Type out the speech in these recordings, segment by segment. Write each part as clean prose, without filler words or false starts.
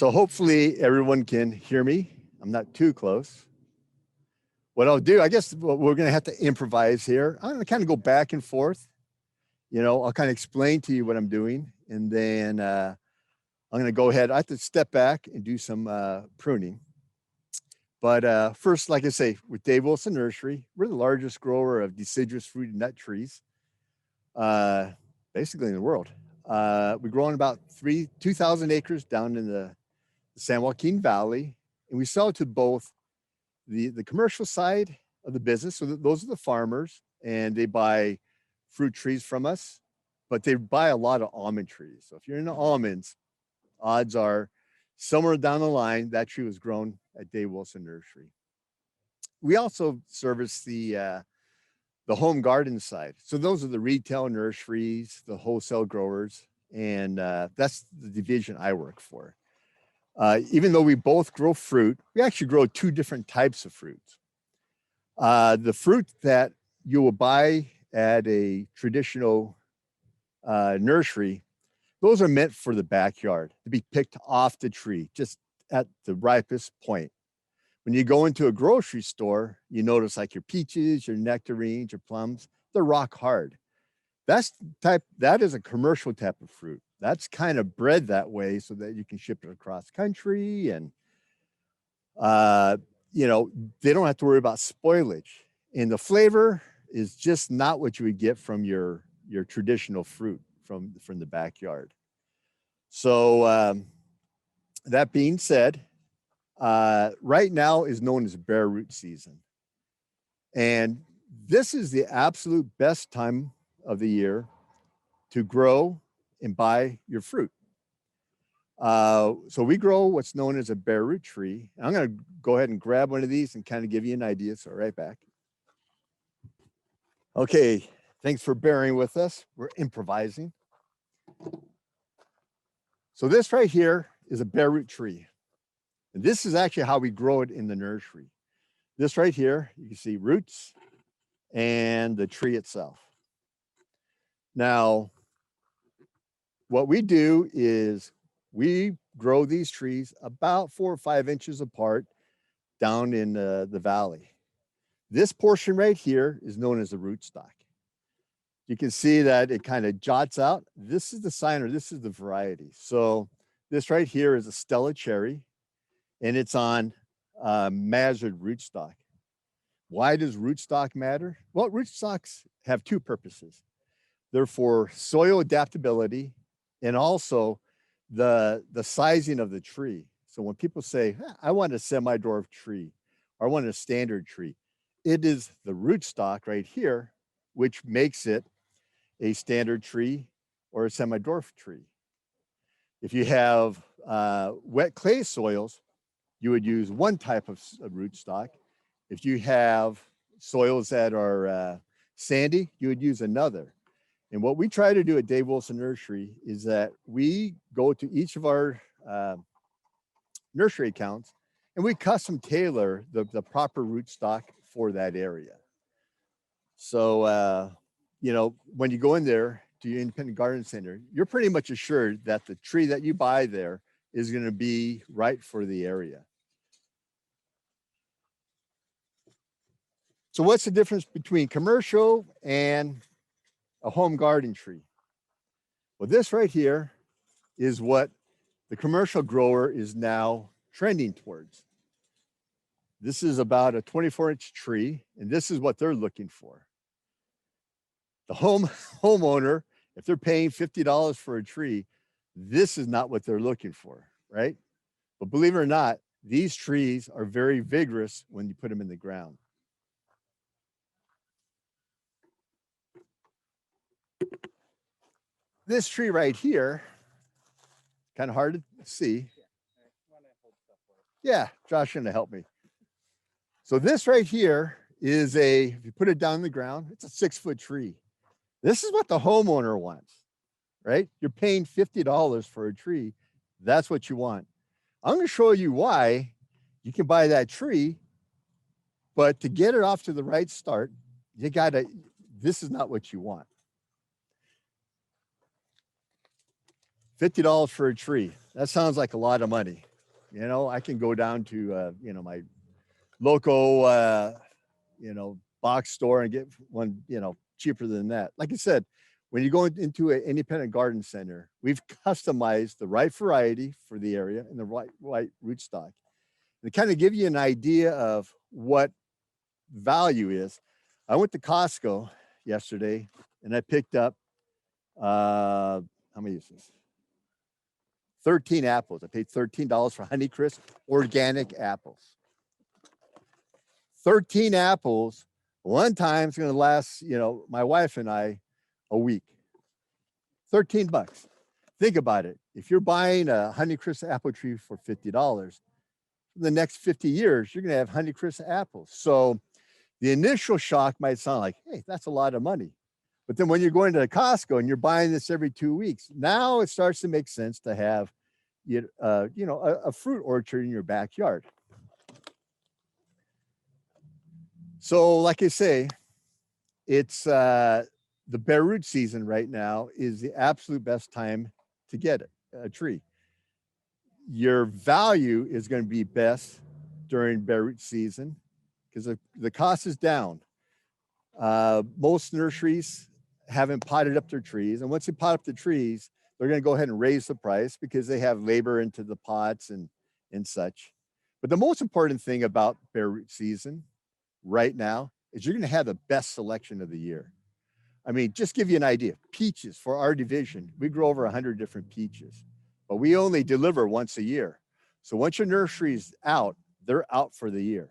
So hopefully everyone can hear me. I'm not too close. What I'll do, I guess we're going to have to improvise here. I'm going to kind of go back and forth. You know, I'll kind of explain to you what I'm doing. And then I'm going to go ahead. I have to step back and do some pruning. But first, like I say, with Dave Wilson Nursery, we're the largest grower of deciduous fruit and nut trees, basically in the world. We grow on about 2,000 acres down in the San Joaquin Valley, and we sell to both the commercial side of the business. So those are the farmers, and they buy fruit trees from us, but they buy a lot of almond trees. So if you're into almonds, odds are somewhere down the line, that tree was grown at Dave Wilson Nursery. We also service the home garden side. So those are the retail nurseries, the wholesale growers, and that's the division I work for. Even though we both grow fruit, we actually grow two different types of fruits. The fruit that you will buy at a traditional nursery, those are meant for the backyard to be picked off the tree, just at the ripest point. When you go into a grocery store, you notice like your peaches, your nectarines, your plums, they're rock hard. That is a commercial type of fruit. That's kind of bred that way so that you can ship it across country, and you know, they don't have to worry about spoilage. And the flavor is just not what you would get from your traditional fruit from the backyard. So that being said, right now is known as bare root season. And this is the absolute best time of the year to grow and buy your fruit. So we grow what's known as a bare root tree. And I'm going to go ahead and grab one of these and kind of give you an idea. So right back. Okay, thanks for bearing with us. We're improvising. So this right here is a bare root tree. And this is actually how we grow it in the nursery. This right here, you can see roots and the tree itself. Now, what we do is we grow these trees about 4 or 5 inches apart down in the valley. This portion right here is known as the rootstock. You can see that it kind of jots out. This is the sign, or this is the variety. So this right here is a Stella cherry, and it's on mazured rootstock. Why does rootstock matter? Well, rootstocks have two purposes. They're for soil adaptability and also the sizing of the tree. So when people say, I want a semi-dwarf tree, or I want a standard tree, it is the rootstock right here, which makes it a standard tree or a semi-dwarf tree. If you have wet clay soils, you would use one type of rootstock. If you have soils that are sandy, you would use another. And what we try to do at Dave Wilson Nursery is that we go to each of our nursery accounts and we custom tailor the proper rootstock for that area. So, you know, when you go in there to your independent garden center, you're pretty much assured that the tree that you buy there is going to be right for the area. So what's the difference between commercial and a home garden tree? Well, this right here is what the commercial grower is now trending towards. This is about a 24-inch tree, and this is what they're looking for. The homeowner, if they're paying $50 for a tree, this is not what they're looking for, right? But believe it or not, these trees are very vigorous when you put them in the ground. This tree right here, kind of hard to see. Yeah, Josh going to help me. So this right here is if you put it down in the ground, it's a 6-foot tree. This is what the homeowner wants, right? You're paying $50 for a tree. That's what you want. I'm going to show you why you can buy that tree, but to get it off to the right start, this is not what you want. $50 for a tree. That sounds like a lot of money. You know, I can go down to, you know, my local, you know, box store and get one, you know, cheaper than that. Like I said, when you go into an independent garden center, we've customized the right variety for the area and the right rootstock. And to kind of give you an idea of what value is, I went to Costco yesterday and I picked up, how many is this? 13 apples. I paid $13 for Honeycrisp organic apples. 13 apples, one time is going to last, you know, my wife and I a week. 13 bucks. Think about it. If you're buying a Honeycrisp apple tree for $50, for the next 50 years, you're going to have Honeycrisp apples. So the initial shock might sound like, hey, that's a lot of money. But then when you're going to Costco and you're buying this every 2 weeks, now it starts to make sense to have, you know, a fruit orchard in your backyard. So like I say, it's the bare root season right now is the absolute best time to get a tree. Your value is going to be best during bare root season because the cost is down. Most nurseries haven't potted up their trees. And once they pot up the trees, they're going to go ahead and raise the price because they have labor into the pots and such. But the most important thing about bare root season right now is you're going to have the best selection of the year. I mean, just give you an idea, peaches for our division, we grow over 100 different peaches, but we only deliver once a year. So once your nursery's out, they're out for the year.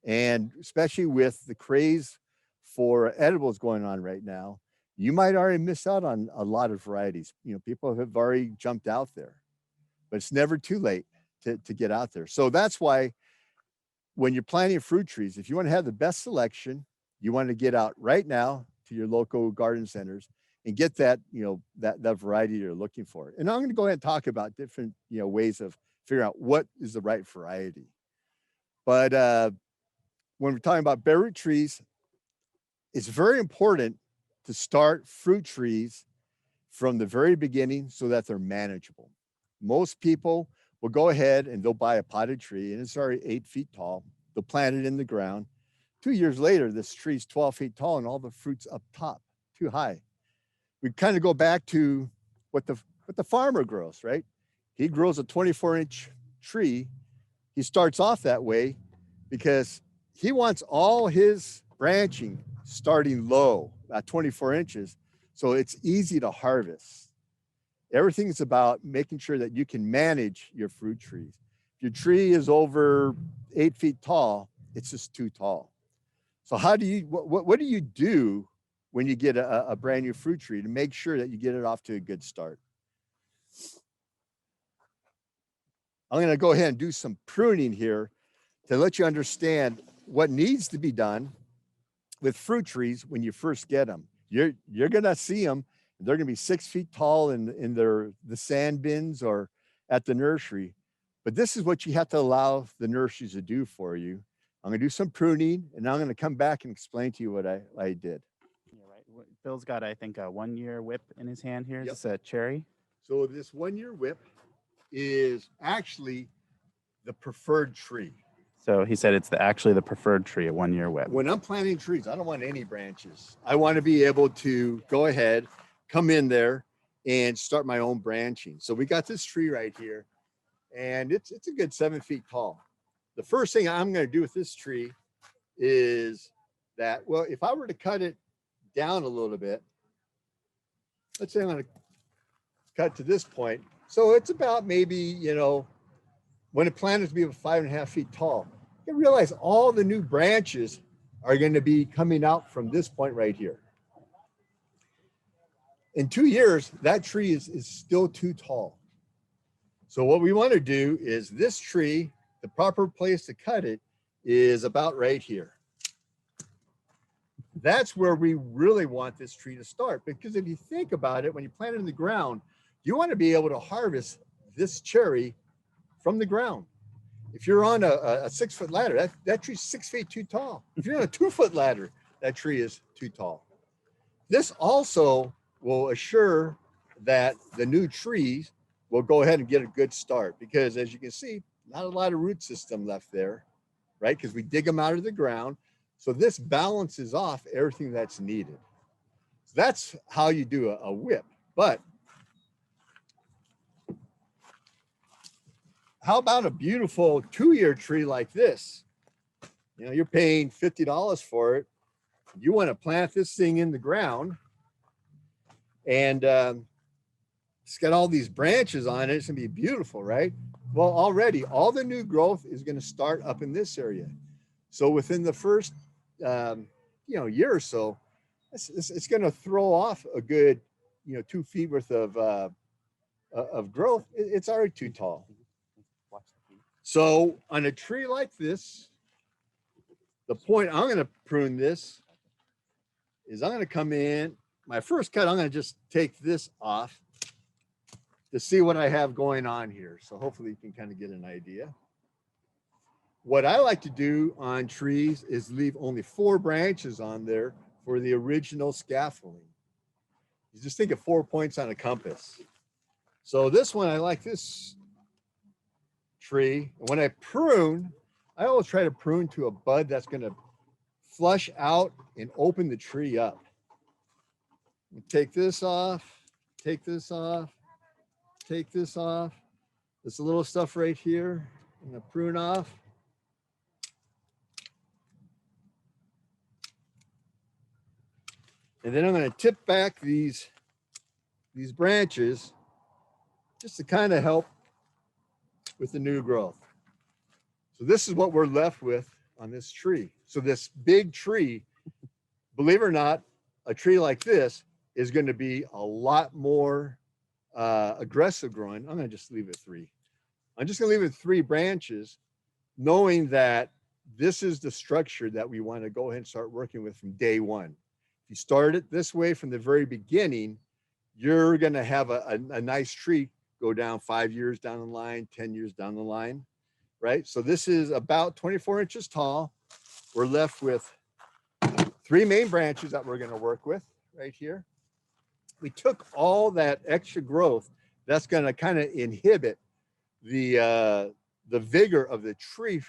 And especially with the craze for edibles going on right now, you might already miss out on a lot of varieties. You know, people have already jumped out there, but it's never too late to get out there. So that's why when you're planting fruit trees, if you want to have the best selection, you want to get out right now to your local garden centers and get that, you know, that variety you're looking for. And I'm going to go ahead and talk about different, you know, ways of figuring out what is the right variety. But when we're talking about bare root trees, it's very important to start fruit trees from the very beginning so that they're manageable. Most people will go ahead and they'll buy a potted tree and it's already 8 feet tall. They'll plant it in the ground. 2 years later, this tree's 12 feet tall and all the fruit's up top, too high. We kind of go back to what the farmer grows, right? He grows a 24-inch tree. He starts off that way because he wants all his branching starting low at 24 inches. So it's easy to harvest. Everything's about making sure that you can manage your fruit trees. If your tree is over 8 feet tall, it's just too tall. So how do you, what do you do when you get a brand new fruit tree to make sure that you get it off to a good start? I'm going to go ahead and do some pruning here to let you understand what needs to be done with fruit trees when you first get them. You're going to see them. They're going to be 6 feet tall in the sand bins or at the nursery. But this is what you have to allow the nurseries to do for you. I'm going to do some pruning, and I'm going to come back and explain to you what I did. Yeah, right. Bill's got, I think, a 1-year whip in his hand here. Yep. It's a cherry. So this 1-year whip is actually the preferred tree. So he said it's actually the preferred tree, a 1-year whip. When I'm planting trees, I don't want any branches. I want to be able to go ahead, come in there, and start my own branching. So we got this tree right here, and it's a good 7 feet tall. The first thing I'm going to do with this tree is that, well, if I were to cut it down a little bit, let's say I'm going to cut to this point. So it's about maybe, you know, when it planted to be about 5.5 feet tall, you realize all the new branches are going to be coming out from this point right here. In 2 years, that tree is still too tall. So what we want to do is this tree, the proper place to cut it is about right here. That's where we really want this tree to start, because if you think about it, when you plant it in the ground, you want to be able to harvest this cherry from the ground. If you're on a 6-foot ladder, that tree's 6 feet too tall. If you're on a 2-foot ladder, that tree is too tall. This also will assure that the new trees we'll go ahead and get a good start, because as you can see, not a lot of root system left there, right? Because we dig them out of the ground. So this balances off everything that's needed. So that's how you do a whip. But how about a beautiful 2-year tree like this? You know, you're paying $50 for it. You want to plant this thing in the ground, and it's got all these branches on it. It's gonna be beautiful, right? Well, already all the new growth is going to start up in this area. So within the first year or so, it's going to throw off a good 2 feet worth of growth. It's already too tall. So on a tree like this, the point I'm going to prune this is I'm going to come in. My first cut, I'm going to just take this off to see what I have going on here. So hopefully you can kind of get an idea. What I like to do on trees is leave only 4 branches on there for the original scaffolding. You just think of 4 points on a compass. So this one, I like this tree. And when I prune, I always try to prune to a bud that's going to flush out and open the tree up. Take this off, take this off, take this off. This little stuff right here, I'm going to prune off. And then I'm going to tip back these branches just to kind of help with the new growth. So this is what we're left with on this tree. So this big tree, believe it or not, a tree like this is going to be a lot more aggressive growing. I'm going to just leave it 3. I'm just going to leave it 3 branches, knowing that this is the structure that we want to go ahead and start working with from day one. If you start it this way from the very beginning, you're going to have a nice tree go down 5 years down the line, 10 years down the line, right? So this is about 24 inches tall. We're left with 3 main branches that we're going to work with right here. We took all that extra growth that's going to kind of inhibit the vigor of the tree,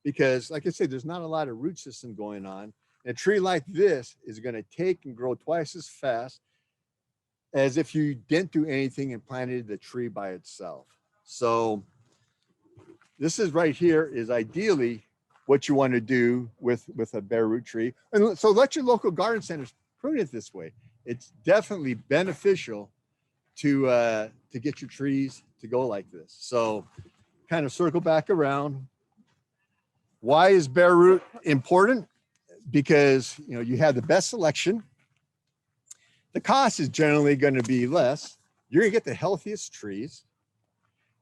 because like I said, there's not a lot of root system going on. And a tree like this is going to take and grow twice as fast as if you didn't do anything and planted the tree by itself. So this is right here is ideally what you want to do with a bare root tree. And so let your local garden centers prune it this way. It's definitely beneficial to get your trees to go like this. So kind of circle back around. Why is bare root important? Because you have the best selection. The cost is generally going to be less. You're going to get the healthiest trees.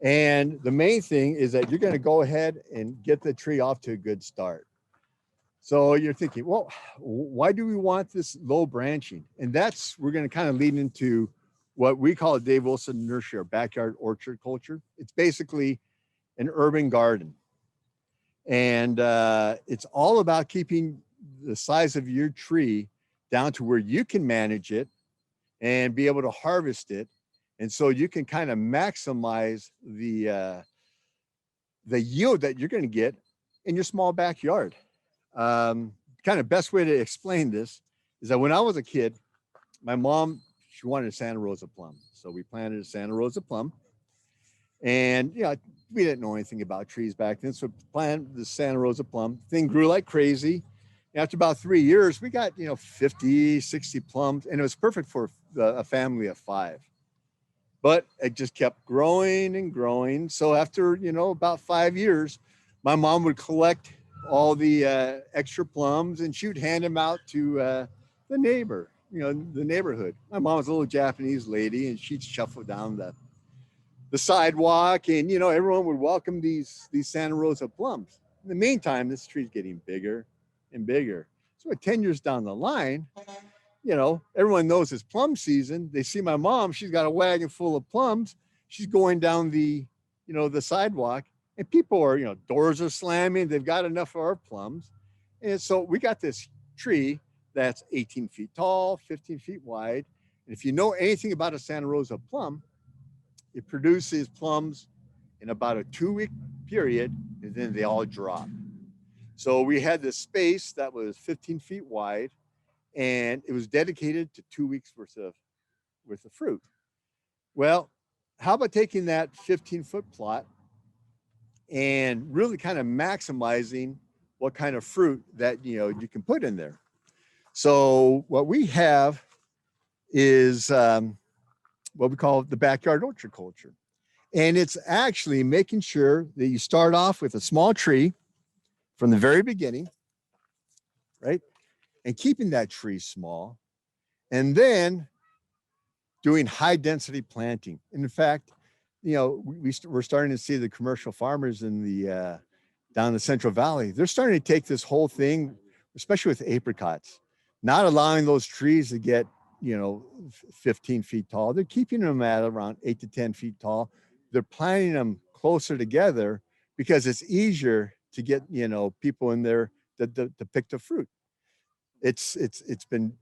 And the main thing is that you're going to go ahead and get the tree off to a good start. So you're thinking, well, why do we want this low branching? And we're going to kind of lead into what we call at Dave Wilson Nursery, or backyard orchard culture. It's basically an urban garden. And it's all about keeping the size of your tree down to where you can manage it and be able to harvest it. And so you can kind of maximize the yield that you're going to get in your small backyard. Kind of best way to explain this is that when I was a kid, my mom, she wanted a Santa Rosa plum. So we planted a Santa Rosa plum. And we didn't know anything about trees back then. So planted the Santa Rosa plum. Thing grew like crazy. After about 3 years, we got 50, 60 plums, and it was perfect for a family of 5. But it just kept growing and growing. So after about 5 years, my mom would collect all the extra plums, and she would hand them out to the neighbor, the neighborhood. My mom was a little Japanese lady, and she'd shuffle down the sidewalk, and everyone would welcome these Santa Rosa plums. In the meantime, this tree's getting bigger and bigger. So at 10 years down the line, everyone knows it's plum season. They see my mom, she's got a wagon full of plums. She's going down the sidewalk, and people are, doors are slamming. They've got enough of our plums. And so we got this tree that's 18 feet tall, 15 feet wide. And if you know anything about a Santa Rosa plum, it produces plums in about a 2-week period, and then they all drop. So we had this space that was 15 feet wide, and it was dedicated to 2 weeks worth of fruit. Well, how about taking that 15-foot plot and really kind of maximizing what kind of fruit that you can put in there? So what we have is what we call the backyard orchard culture. And it's actually making sure that you start off with a small tree from the very beginning, right? And keeping that tree small, and then doing high density planting. And in fact, we're starting to see the commercial farmers in the down the Central Valley. They're starting to take this whole thing, especially with apricots, not allowing those trees to get 15 feet tall. They're keeping them at around 8 to 10 feet tall. They're planting them closer together because it's easier to get people in there to pick the fruit. It's been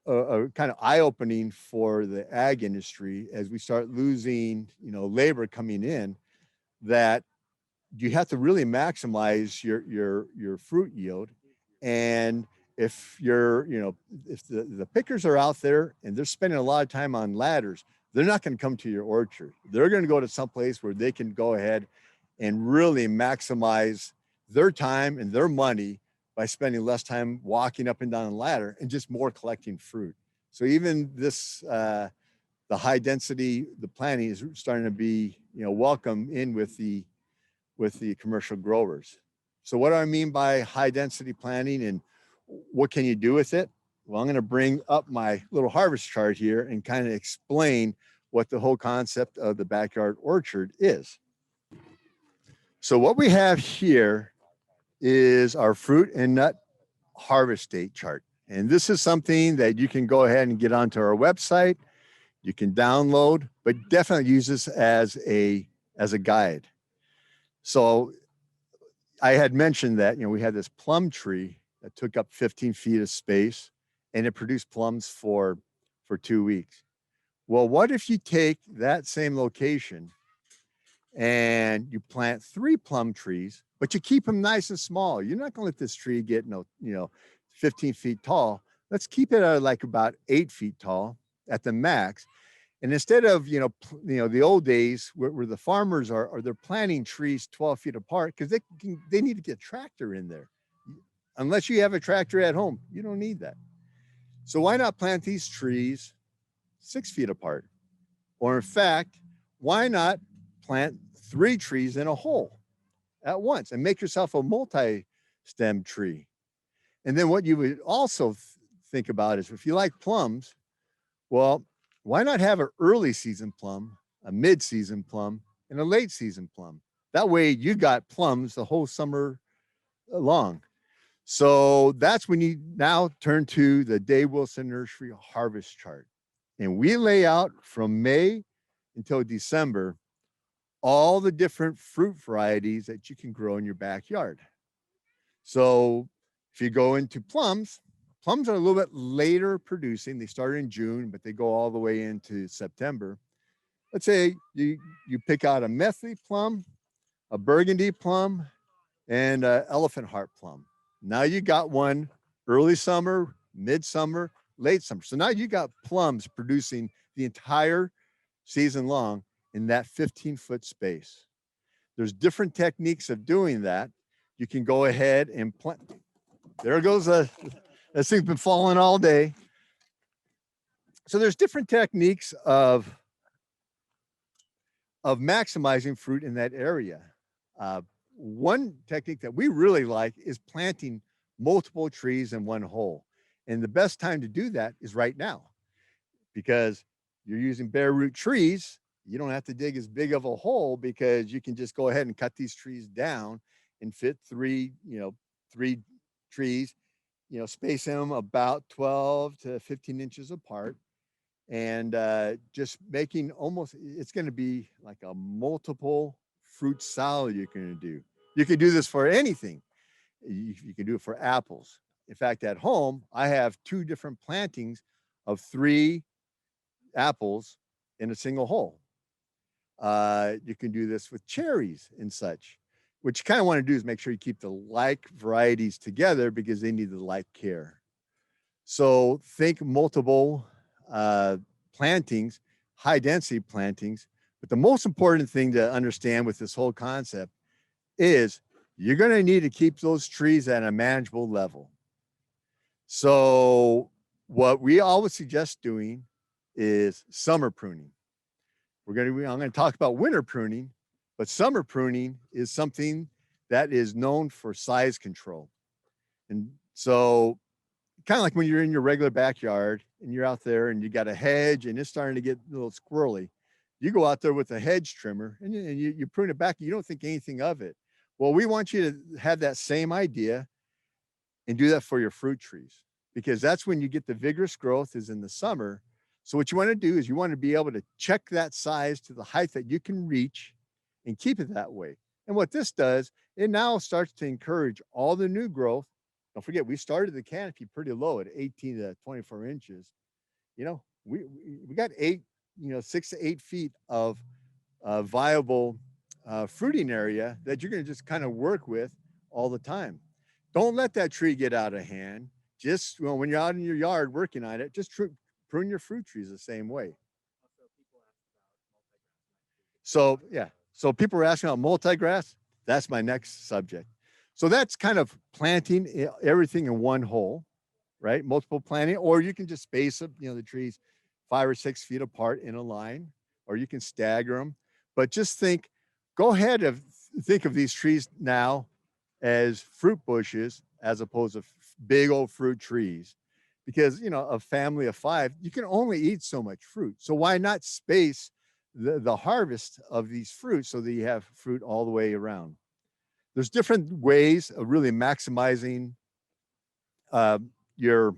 a kind of eye-opening for the ag industry as we start losing labor coming in, that you have to really maximize your fruit yield. And if if the pickers are out there and they're spending a lot of time on ladders, they're not going to come to your orchard. They're going to go to some place where they can go ahead and really maximize their time and their money by spending less time walking up and down the ladder and just more collecting fruit. So even this, the high density, the planting is starting to be, welcome in with the commercial growers. So what do I mean by high density planting and what can you do with it? Well, I'm going to bring up my little harvest chart here and kind of explain what the whole concept of the backyard orchard is. So what we have here is our fruit and nut harvest date chart. And this is something that you can go ahead and get onto our website. You can download, but definitely use this as a guide. So I had mentioned that, we had this plum tree that took up 15 feet of space and it produced plums for 2 weeks. Well, what if you take that same location and you plant 3 plum trees, but you keep them nice and small? You're not going to let this tree get 15 feet tall. Let's keep it at like about 8 feet tall at the max. And instead of the old days where the farmers are they're planting trees 12 feet apart because they need to get a tractor in there. Unless you have a tractor at home, you don't need that. So why not plant these trees 6 feet apart? Or in fact, why not plant 3 trees in a hole at once and make yourself a multi-stem tree? And then what you would also think about is if you like plums, well, why not have an early season plum, a mid-season plum, and a late season plum? That way you got plums the whole summer long. So that's when you now turn to the Dave Wilson Nursery harvest chart. And we lay out from May until December all the different fruit varieties that you can grow in your backyard. So if you go into plums are a little bit later producing. They start in June, but they go all the way into September. Let's say you pick out a Methley plum, a Burgundy plum, and an Elephant Heart plum. Now you got one early summer, midsummer, late summer. So now you got plums producing the entire season long in that 15-foot space. There's different techniques of doing that. You can go ahead and plant. There goes that thing's been falling all day. So there's different techniques of maximizing fruit in that area. One technique that we really like is planting multiple trees in one hole. And the best time to do that is right now, because you're using bare root trees. You don't have to dig as big of a hole because you can just go ahead and cut these trees down and fit 3 trees, space them about 12 to 15 inches apart. And just making it's going to be like a multiple fruit salad you're going to do. You can do this for anything. You can do it for apples. In fact, at home, I have 2 different plantings of 3 apples in a single hole. You can do this with cherries and such. What you kind of want to do is make sure you keep the like varieties together because they need the like care. So think multiple plantings, high density plantings. But the most important thing to understand with this whole concept is you're going to need to keep those trees at a manageable level. So what we always suggest doing is summer pruning. I'm going to talk about winter pruning, but summer pruning is something that is known for size control. And so kind of like when you're in your regular backyard and you're out there and you got a hedge and it's starting to get a little squirrely, you go out there with a hedge trimmer and you prune it back and you don't think anything of it. Well, we want you to have that same idea and do that for your fruit trees, because that's when you get the vigorous growth is in the summer. So what you want to do is you want to be able to check that size to the height that you can reach and keep it that way. And what this does, it now starts to encourage all the new growth. Don't forget, we started the canopy pretty low at 18 to 24 inches. You know, we got 6 to 8 feet of viable fruiting area that you're going to just kind of work with all the time. Don't let that tree get out of hand. Just when you're out in your yard working on it, just prune your fruit trees the same way. So yeah, so people are asking about multi-grass. That's my next subject. So that's kind of planting everything in one hole, right? Multiple planting, or you can just space up, the trees 5 or 6 feet apart in a line, or you can stagger them. But just go ahead and think of these trees now as fruit bushes as opposed to big old fruit trees, because a family of 5, you can only eat so much fruit. So why not space the harvest of these fruits so that you have fruit all the way around? There's different ways of really maximizing your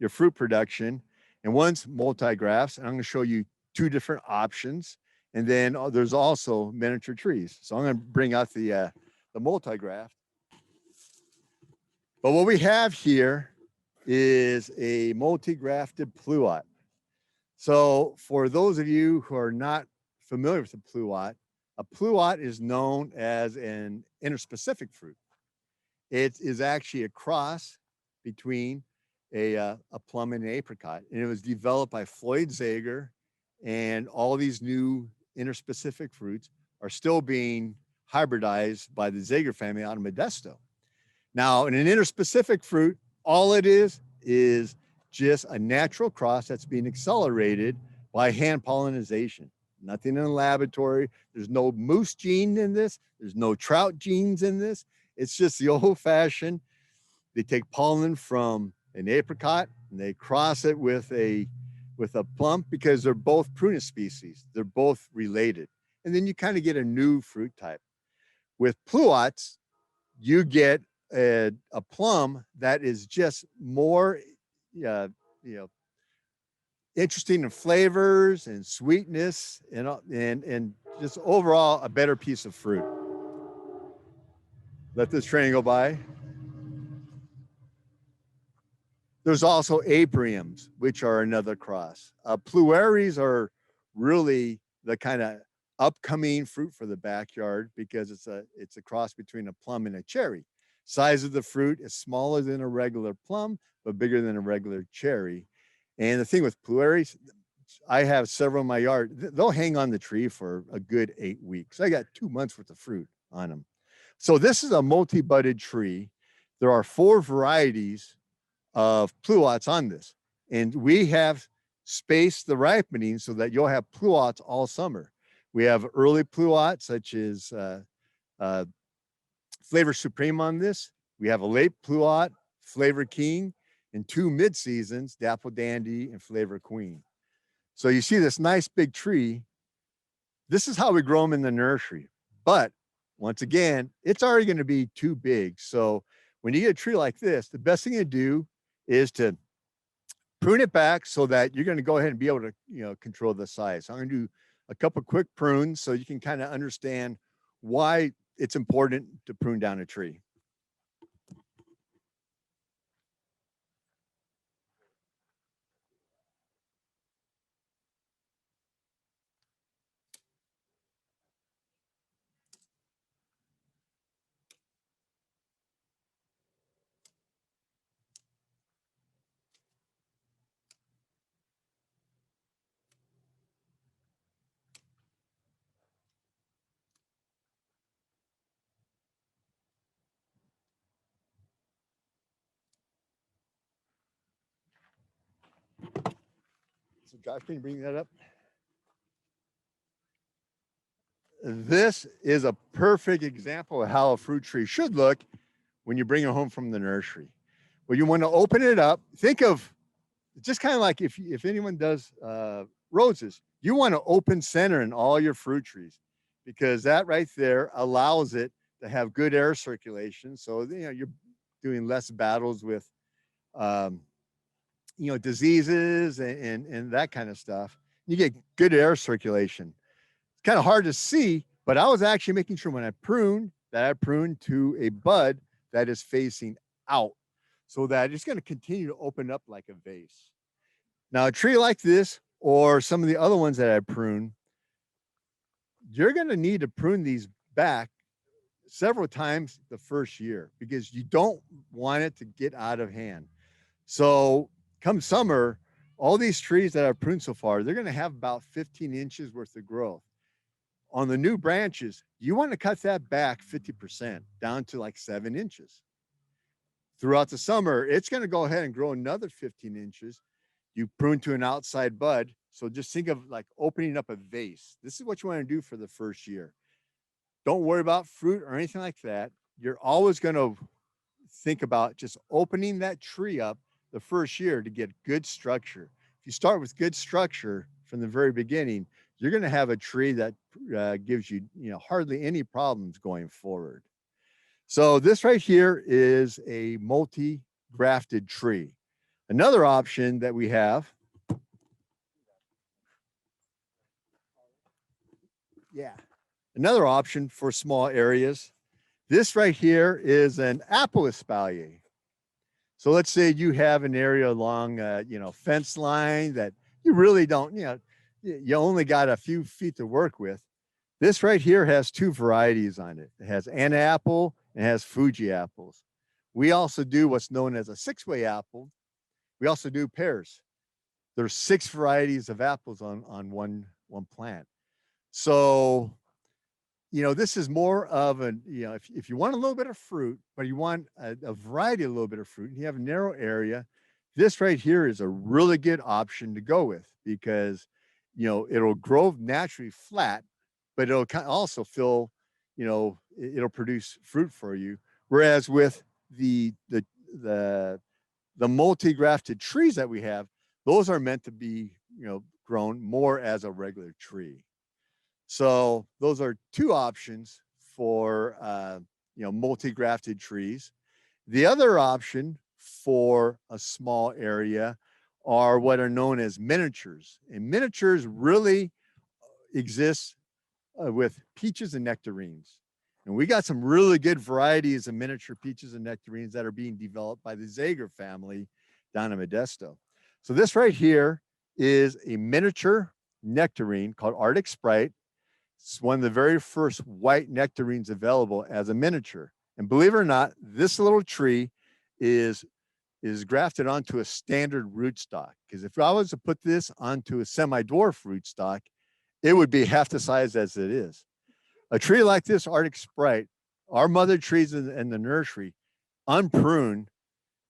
fruit production, and one's multi-grafts, and I'm going to show you 2 different options. And then there's also miniature trees. So I'm going to bring out the multi-graft. But what we have here is a multi-grafted pluot. So for those of you who are not familiar with a pluot is known as an interspecific fruit. It is actually a cross between a plum and an apricot, and it was developed by Floyd Zager, and all these new interspecific fruits are still being hybridized by the Zager family out of Modesto. Now, in an interspecific fruit, all it is just a natural cross that's being accelerated by hand pollination. Nothing in a laboratory. There's no moose gene in this. There's no trout genes in this. It's just the old-fashioned. They take pollen from an apricot and they cross it with a plum, because they're both Prunus species. They're both related. And then you kind of get a new fruit type. With pluots, you get a plum that is just more interesting in flavors and sweetness and just overall a better piece of fruit. Let this train go by. There's also Apriums, which are another cross. Plueries are really the kind of upcoming fruit for the backyard, because it's a cross between a plum and a cherry. Size of the fruit is smaller than a regular plum, but bigger than a regular cherry. And the thing with plueries, I have several in my yard. They'll hang on the tree for a good 8 weeks. I got 2 months worth of fruit on them. So this is a multi-budded tree. There are 4 varieties of pluots on this, and we have spaced the ripening so that you'll have pluots all summer. We have early pluots such as Flavor Supreme on this. We have a late pluot, Flavor King, and 2 mid-seasons, Dapple Dandy and Flavor Queen. So you see this nice big tree. This is how we grow them in the nursery. But once again, it's already going to be too big. So when you get a tree like this, the best thing to do is to prune it back so that you're going to go ahead and be able to control the size. So I'm going to do a couple quick prunes so you can kind of understand why it's important to prune down a tree. Josh, can you bring that up? This is a perfect example of how a fruit tree should look when you bring it home from the nursery. Well, you want to open it up. Think of just kind of like if anyone does roses, you want to open center in all your fruit trees, because that right there allows it to have good air circulation. So, you're doing less battles with, diseases and that kind of stuff. You get good air circulation. It's kind of hard to see, but I was actually making sure when I prune that I prune to a bud that is facing out, so that it's going to continue to open up like a vase. Now, a tree like this, or some of the other ones that I prune, you're going to need to prune these back several times the first year, because you don't want it to get out of hand. So come summer, all these trees that I've pruned so far, they're going to have about 15 inches worth of growth. On the new branches, you want to cut that back 50% down to like 7 inches. Throughout the summer, it's going to go ahead and grow another 15 inches. You prune to an outside bud. So just think of like opening up a vase. This is what you want to do for the first year. Don't worry about fruit or anything like that. You're always going to think about just opening that tree up the first year to get good structure. If you start with good structure from the very beginning, you're going to have a tree that gives you, hardly any problems going forward. So this right here is a multi-grafted tree. Another option that we have, another option for small areas. This right here is an apple espalier. So let's say you have an area along, fence line that you really don't, you only got a few feet to work with. This right here has two varieties on it. It has Anna apple and it has Fuji apples. We also do what's known as a 6-way apple. We also do pears. There's 6 varieties of apples on one plant. So, this is more of an, if you want a little bit of fruit, but you want a variety of a little bit of fruit, and you have a narrow area, this right here is a really good option to go with, because, it'll grow naturally flat, but it'll also fill, it'll produce fruit for you. Whereas with the multi-grafted trees that we have, those are meant to be, grown more as a regular tree. So those are 2 options for, multi-grafted trees. The other option for a small area are what are known as miniatures. And miniatures really exist with peaches and nectarines. And we got some really good varieties of miniature peaches and nectarines that are being developed by the Zager family down in Modesto. So this right here is a miniature nectarine called Arctic Sprite. It's one of the very first white nectarines available as a miniature. And believe it or not, this little tree is grafted onto a standard rootstock. Because if I was to put this onto a semi-dwarf rootstock, it would be half the size as it is. A tree like this Arctic Sprite, our mother trees in the nursery, unpruned,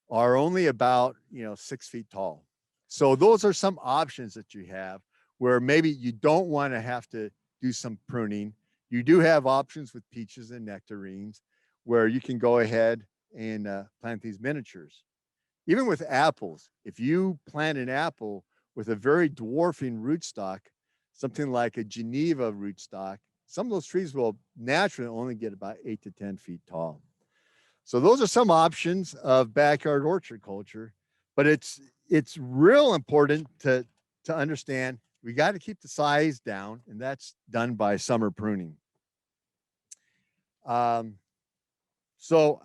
are only about 6 feet tall. So those are some options that you have where maybe you don't want to have to do some pruning. You do have options with peaches and nectarines where you can go ahead and plant these miniatures. Even with apples, if you plant an apple with a very dwarfing rootstock, something like a Geneva rootstock, some of those trees will naturally only get about 8 to 10 feet tall. So those are some options of backyard orchard culture, but it's real important to understand we got to keep the size down, and that's done by summer pruning. So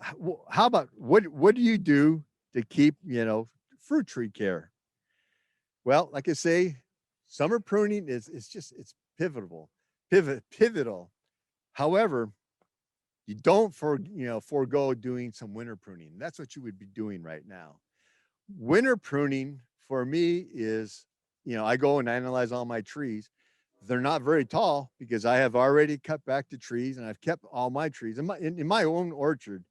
how about what do you do to keep fruit tree care? Well, like I say, summer pruning is it's pivotal. However, you don't forego doing some winter pruning. That's what you would be doing right now. Winter pruning for me is, I go and analyze all my trees. They're not very tall because I have already cut back the trees and I've kept all my trees in my own orchard.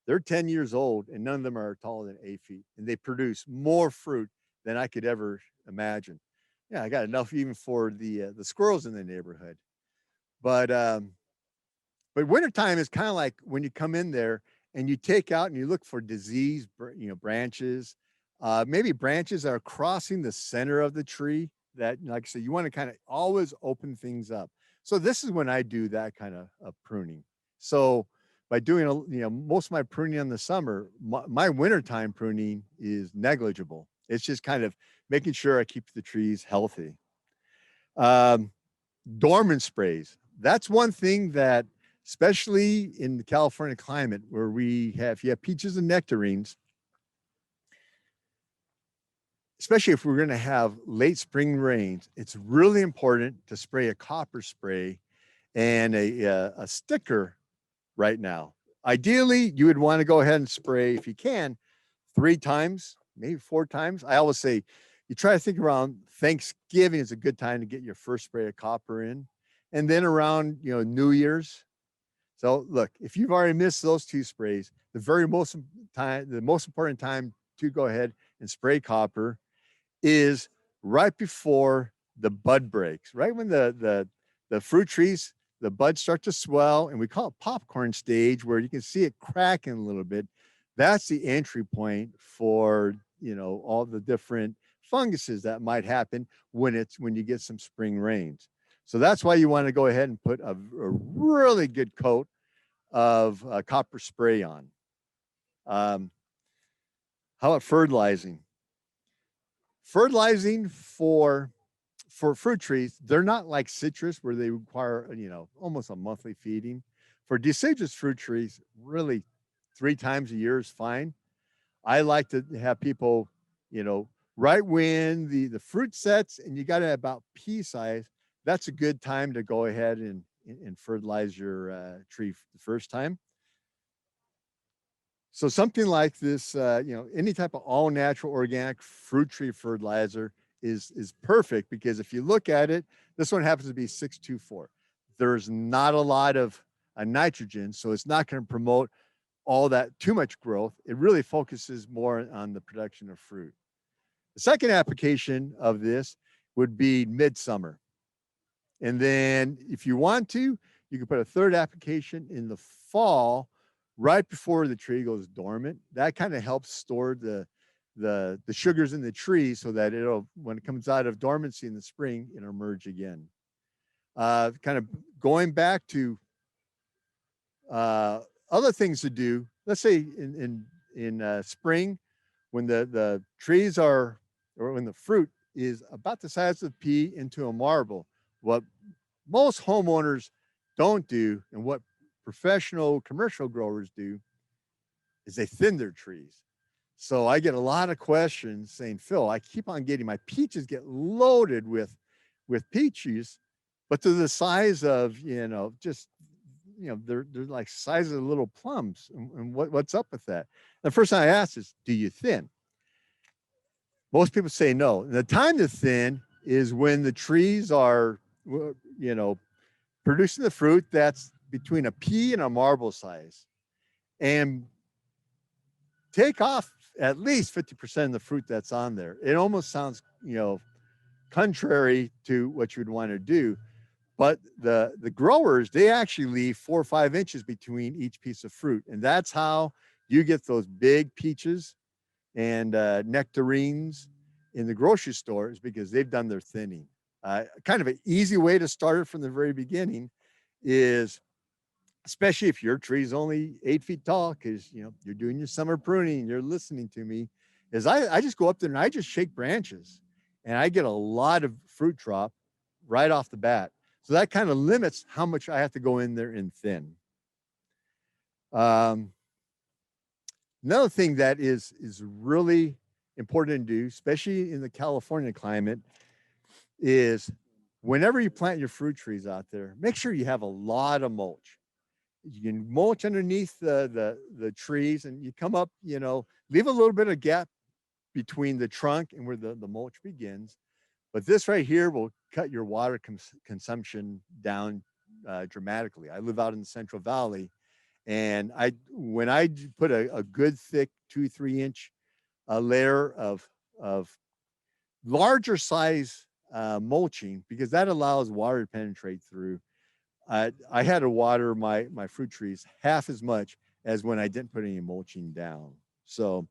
They're 10 years old and none of them are taller than 8 feet, and they produce more fruit than I could ever imagine. Yeah, I got enough even for the squirrels in the neighborhood. But wintertime is kind of like when you come in there and you take out and you look for disease, branches, maybe branches that are crossing the center of the tree. That, like I said, you want to kind of always open things up. So this is when I do that kind of pruning. So by doing most of my pruning in the summer, my wintertime pruning is negligible. It's just kind of making sure I keep the trees healthy. Um, Dormant sprays. That's one thing that, especially in the California climate where if you have peaches and nectarines, especially if we're going to have late spring rains, it's really important to spray a copper spray and a sticker right now. Ideally, you would want to go ahead and spray, if you can, 3 times, maybe 4 times. I always say you try to think around Thanksgiving is a good time to get your first spray of copper in. And then around, New Year's. So look, if you've already missed those 2 sprays, the most important time to go ahead and spray copper is right before the bud breaks, right when the fruit trees, the buds start to swell, and we call it popcorn stage, where you can see it cracking a little bit. That's the entry point for all the different funguses that might happen when you get some spring rains. So that's why you want to go ahead and put a really good coat of copper spray on. How about fertilizing? Fertilizing for fruit trees, they're not like citrus where they require, almost a monthly feeding. For deciduous fruit trees, really 3 times a year is fine. I like to have people, right when the fruit sets and you got it about pea size, that's a good time to go ahead and fertilize your tree the first time. So something like this, any type of all natural organic fruit tree fertilizer is perfect, because if you look at it, this one happens to be 624. There's not a lot of nitrogen, so it's not going to promote all that too much growth. It really focuses more on the production of fruit. The second application of this would be midsummer. And then if you want to, you can put a third application in the fall, right before the tree goes dormant. That kind of helps store the sugars in the tree so that when it comes out of dormancy in the spring, it'll emerge again. Kind of going back to other things to do. Let's say in spring, when the trees or when the fruit is about the size of a pea into a marble, what most homeowners don't do, and what professional commercial growers do, is they thin their trees. So I get a lot of questions saying, Phil, I keep on getting my peaches get loaded with peaches, but to the size of, they're like size of little plums. And what's up with that? The first thing I ask is, do you thin? Most people say no. And the time to thin is when the trees are, producing the fruit that's between a pea and a marble size. And take off at least 50% of the fruit that's on there. It almost sounds, contrary to what you'd want to do. But the growers, they actually leave 4 or 5 inches between each piece of fruit. And that's how you get those big peaches and nectarines in the grocery stores, because they've done their thinning. Kind of an easy way to start it from the very beginning is, especially if your tree is only 8 feet tall, because you're doing your summer pruning, you're listening to me, is I just go up there and I just shake branches, and I get a lot of fruit drop right off the bat. So that kind of limits how much I have to go in there and thin. Another thing that is really important to do, especially in the California climate, is whenever you plant your fruit trees out there, make sure you have a lot of mulch. You can mulch underneath the trees, and you come up, leave a little bit of gap between the trunk and where the mulch begins. But this right here will cut your water consumption down dramatically. I live out in the Central Valley, and when I put a good thick 2-3 inch layer of larger size mulching, because that allows water to penetrate through. I had to water my fruit trees half as much as when I didn't put any mulching down. So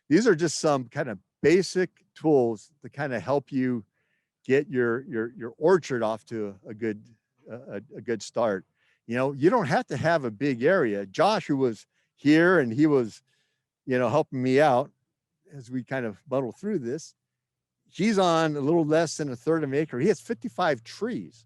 these are just some kind of basic tools to kind of help you get your orchard off to a good start. You know, you don't have to have a big area. Josh, who was here and he was, you know, helping me out as we kind of muddle through this, he's on a little less than a third of an acre. He has 55 trees.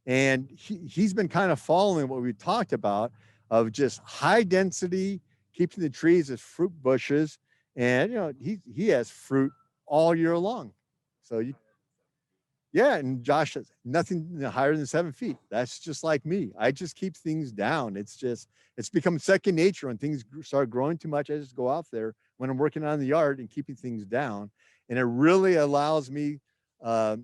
And he's been kind of following what we talked about of just high density, keeping the trees as fruit bushes. And, you know, he has fruit all year long. So yeah, and Josh says nothing higher than 7 feet. That's just like me. I just keep things down. It's become second nature. When things start growing too much, I just go out there when I'm working on the yard and keeping things down. And it really allows me to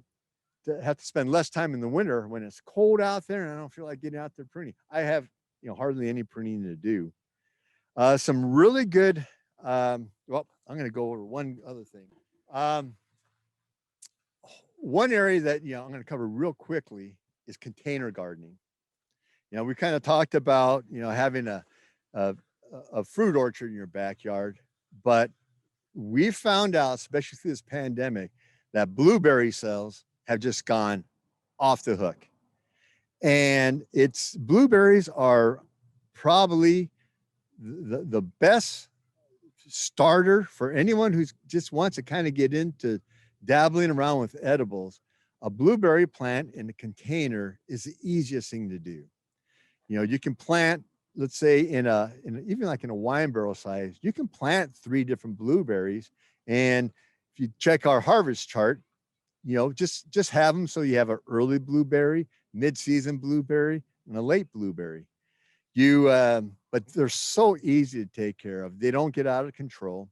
have to spend less time in the winter when it's cold out there and I don't feel like getting out there pruning. I have, you know, hardly any pruning to do. Some really good, well, I'm going to go over one other thing. One area that, you know, I'm going to cover real quickly is container gardening. You know, we kind of talked about, you know, having a fruit orchard in your backyard, but we found out, especially through this pandemic, that blueberry sales have just gone off the hook. And blueberries are probably the best starter for anyone who just wants to kind of get into dabbling around with edibles. A blueberry plant in a container is the easiest thing to do. You know, you can plant, let's say even like in a wine barrel size, you can plant 3 different blueberries. And if you check our harvest chart, you know, just have them so you have an early blueberry, mid-season blueberry, and a late blueberry. But they're so easy to take care of. They don't get out of control.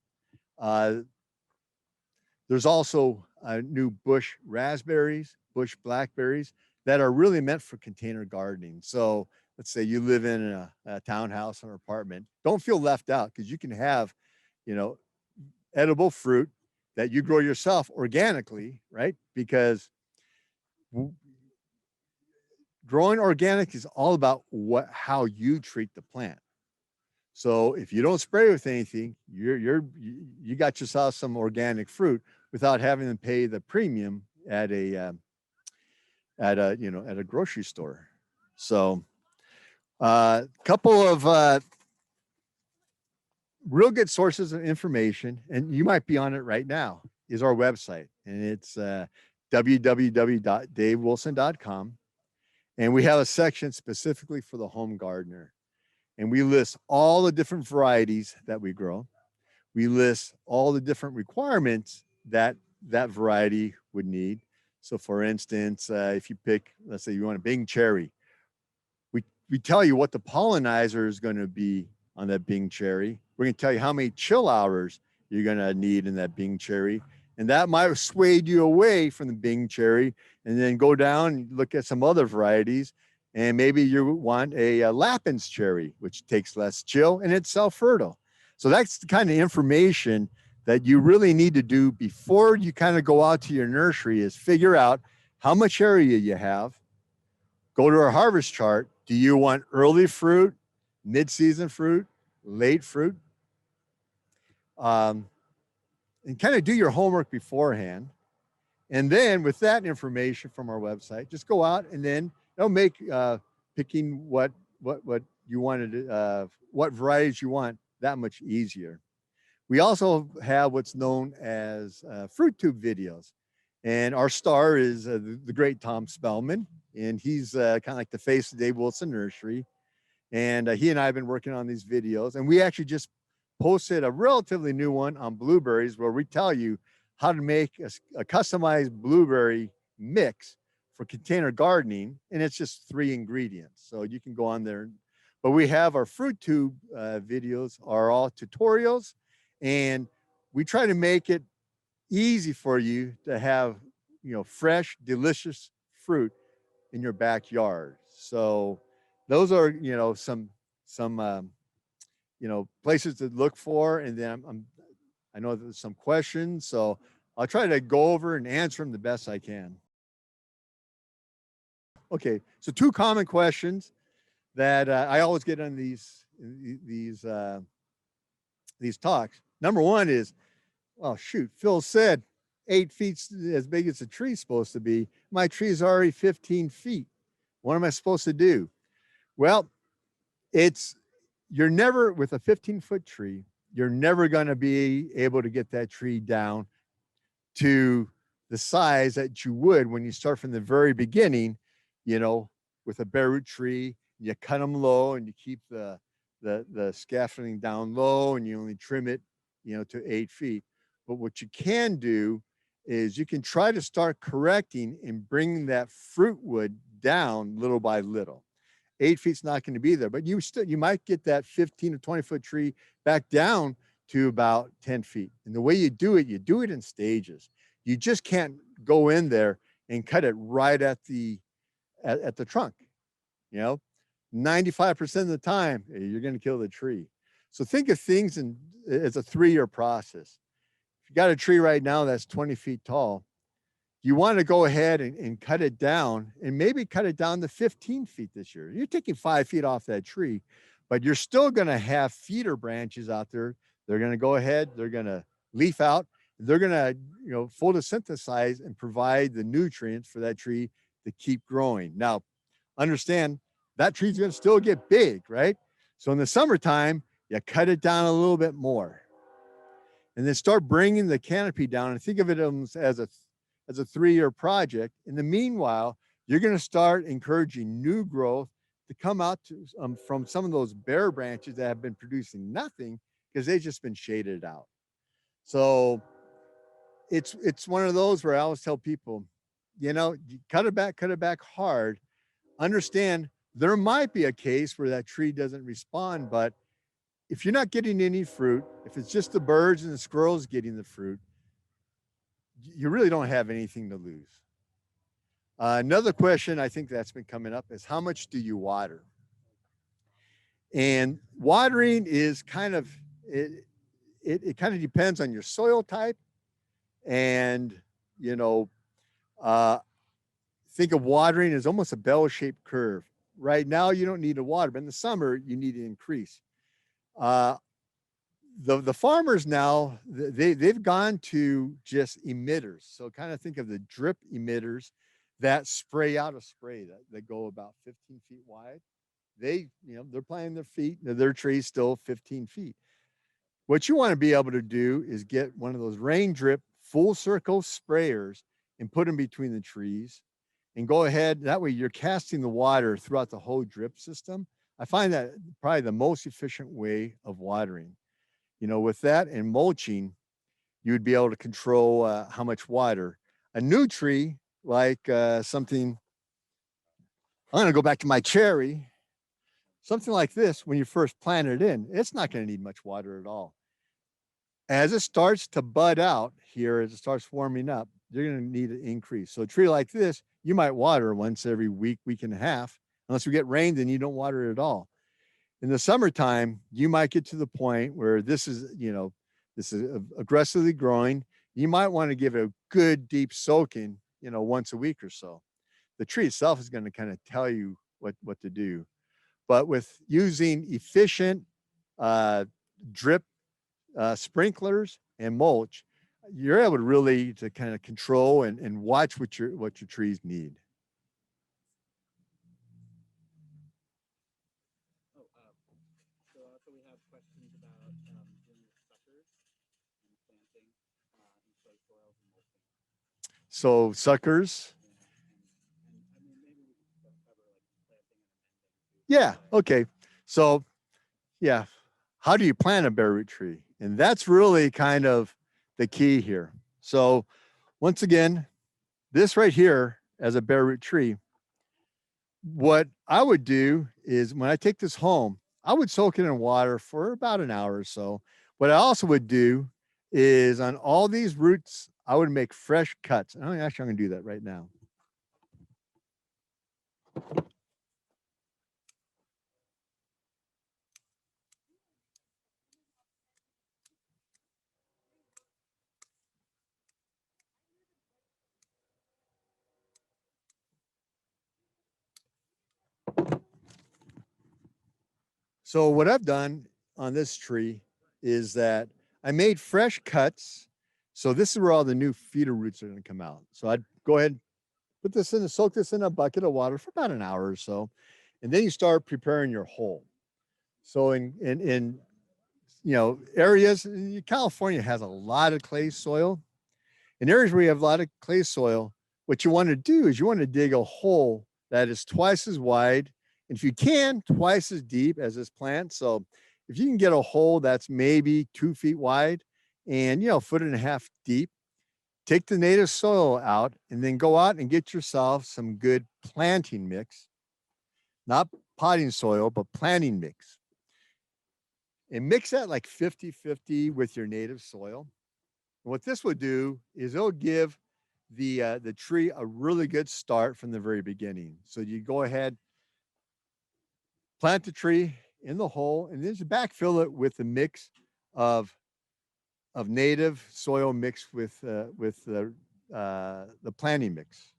There's also new bush raspberries, bush blackberries that are really meant for container gardening. So let's say you live in a townhouse or apartment, don't feel left out, because you can have, you know, edible fruit that you grow yourself organically, right? Because growing organic is all about how you treat the plant. So if you don't spray with anything, you got yourself some organic fruit without having to pay the premium at a grocery store. So a couple of real good sources of information, and you might be on it right now, is our website, and it's www.davewilson.com. And we have a section specifically for the home gardener. And we list all the different varieties that we grow. We list all the different requirements that variety would need. So for instance, if you pick, let's say you want a Bing cherry, we tell you what the pollinizer is going to be on that Bing cherry. We're going to tell you how many chill hours you're going to need in that Bing cherry. And that might have swayed you away from the Bing cherry, and then go down and look at some other varieties. And maybe you want a Lappin's cherry, which takes less chill and it's self-fertile. So that's the kind of information that you really need to do before you kind of go out to your nursery, is figure out how much area you have. Go to our harvest chart. Do you want early fruit, mid-season fruit, late fruit? And kind of do your homework beforehand. And then with that information from our website, just go out and then it'll make picking what you wanted, what varieties you want, that much easier. We also have what's known as fruit tube videos. And our star is the great Tom Spellman. And he's kind of like the face of Dave Wilson Nursery. And he and I have been working on these videos. And we actually just posted a relatively new one on blueberries, where we tell you how to make a customized blueberry mix for container gardening. And it's just 3 ingredients. So you can go on there. But we have our fruit tube videos are all tutorials. And we try to make it easy for you to have, you know, fresh, delicious fruit in your backyard. So those are, you know, some you know, places to look for. And then I know there's some questions, so I'll try to go over and answer them the best I can. Okay, so two common questions that I always get on these talks. Number one is, oh shoot, Phil said 8 feet as big as the tree's supposed to be. My tree's already 15 feet. What am I supposed to do? Well, you're never with a 15-foot tree, you're never going to be able to get that tree down to the size that you would when you start from the very beginning, you know, with a bare root tree. You cut them low and you keep the scaffolding down low and you only trim it, to 8 feet. But what you can do is you can try to start correcting and bringing that fruit wood down little by little. 8 feet's not going to be there, but you might get that 15 or 20-foot tree back down to about 10 feet. And the way you do it in stages. You just can't go in there and cut it right at the trunk. 95% of the time you're going to kill the tree. So think of things as a 3-year process. If you got a tree right now that's 20 feet tall, you want to go ahead and cut it down and maybe cut it down to 15 feet this year. You're taking 5 feet off that tree, but you're still going to have feeder branches out there. They're going to go ahead, they're going to leaf out, they're going to, photosynthesize and provide the nutrients for that tree to keep growing. Now, understand that tree's going to still get big, right? So in the summertime, you cut it down a little bit more and then start bringing the canopy down and think of it as a 3-year project. In the meanwhile, you're going to start encouraging new growth to come out from some of those bare branches that have been producing nothing because they've just been shaded out. So it's one of those where I always tell people, you cut it back hard. Understand there might be a case where that tree doesn't respond, but if you're not getting any fruit, if it's just the birds and the squirrels getting the fruit, you really don't have anything to lose. Another question I think that's been coming up is how much do you water? And watering is kind of, it kind of depends on your soil type. And, think of watering as almost a bell-shaped curve. Right now, you don't need to water, but in the summer, you need to increase. The farmers now, they've gone to just emitters. So kind of think of the drip emitters that spray out a spray that go about 15 feet wide. They're planting their trees still 15 feet. What you want to be able to do is get one of those rain drip full circle sprayers and put them between the trees and go ahead. That way you're casting the water throughout the whole drip system. I find that probably the most efficient way of watering. With that and mulching, you would be able to control how much water. A new tree, like something, I'm going to go back to my cherry, something like this, when you first plant it in, it's not going to need much water at all. As it starts to bud out here, as it starts warming up, you're going to need an increase. So a tree like this, you might water once every week and a half. Unless we get rain, then you don't water it at all. In the summertime, you might get to the point where this is aggressively growing. You might want to give it a good deep soaking, once a week or so. The tree itself is going to kind of tell you what to do. But with using efficient drip sprinklers and mulch, you're able to really to kind of control and watch what your trees need. So also we have questions about dealing with suckers and planting in clay soils and mulching. So suckers. And I mean, maybe we could cover like planting and amending too. Yeah. Okay. So yeah, how do you plant a bare root tree? And that's really kind of the key here. So once again, this right here as a bare root tree, what I would do is when I take this home, I would soak it in water for about an hour or so. What I also would do is on all these roots, I would make fresh cuts. And actually, I'm going to do that right now. So what I've done on this tree is that I made fresh cuts. So this is where all the new feeder roots are going to come out. So I'd go ahead, put this in, soak this in a bucket of water for about an hour or so. And then you start preparing your hole. So in areas, California has a lot of clay soil. In areas where you have a lot of clay soil, what you want to do is you want to dig a hole that is twice as wide, and if you can, twice as deep as this plant. So if you can get a hole that's maybe 2 feet wide and, a foot and a half deep, take the native soil out and then go out and get yourself some good planting mix, not potting soil, but planting mix. And mix that like 50-50 with your native soil. And what this would do is it'll give the tree a really good start from the very beginning. So you go ahead, plant the tree in the hole, and then just backfill it with a mix of native soil mixed with the planting mix.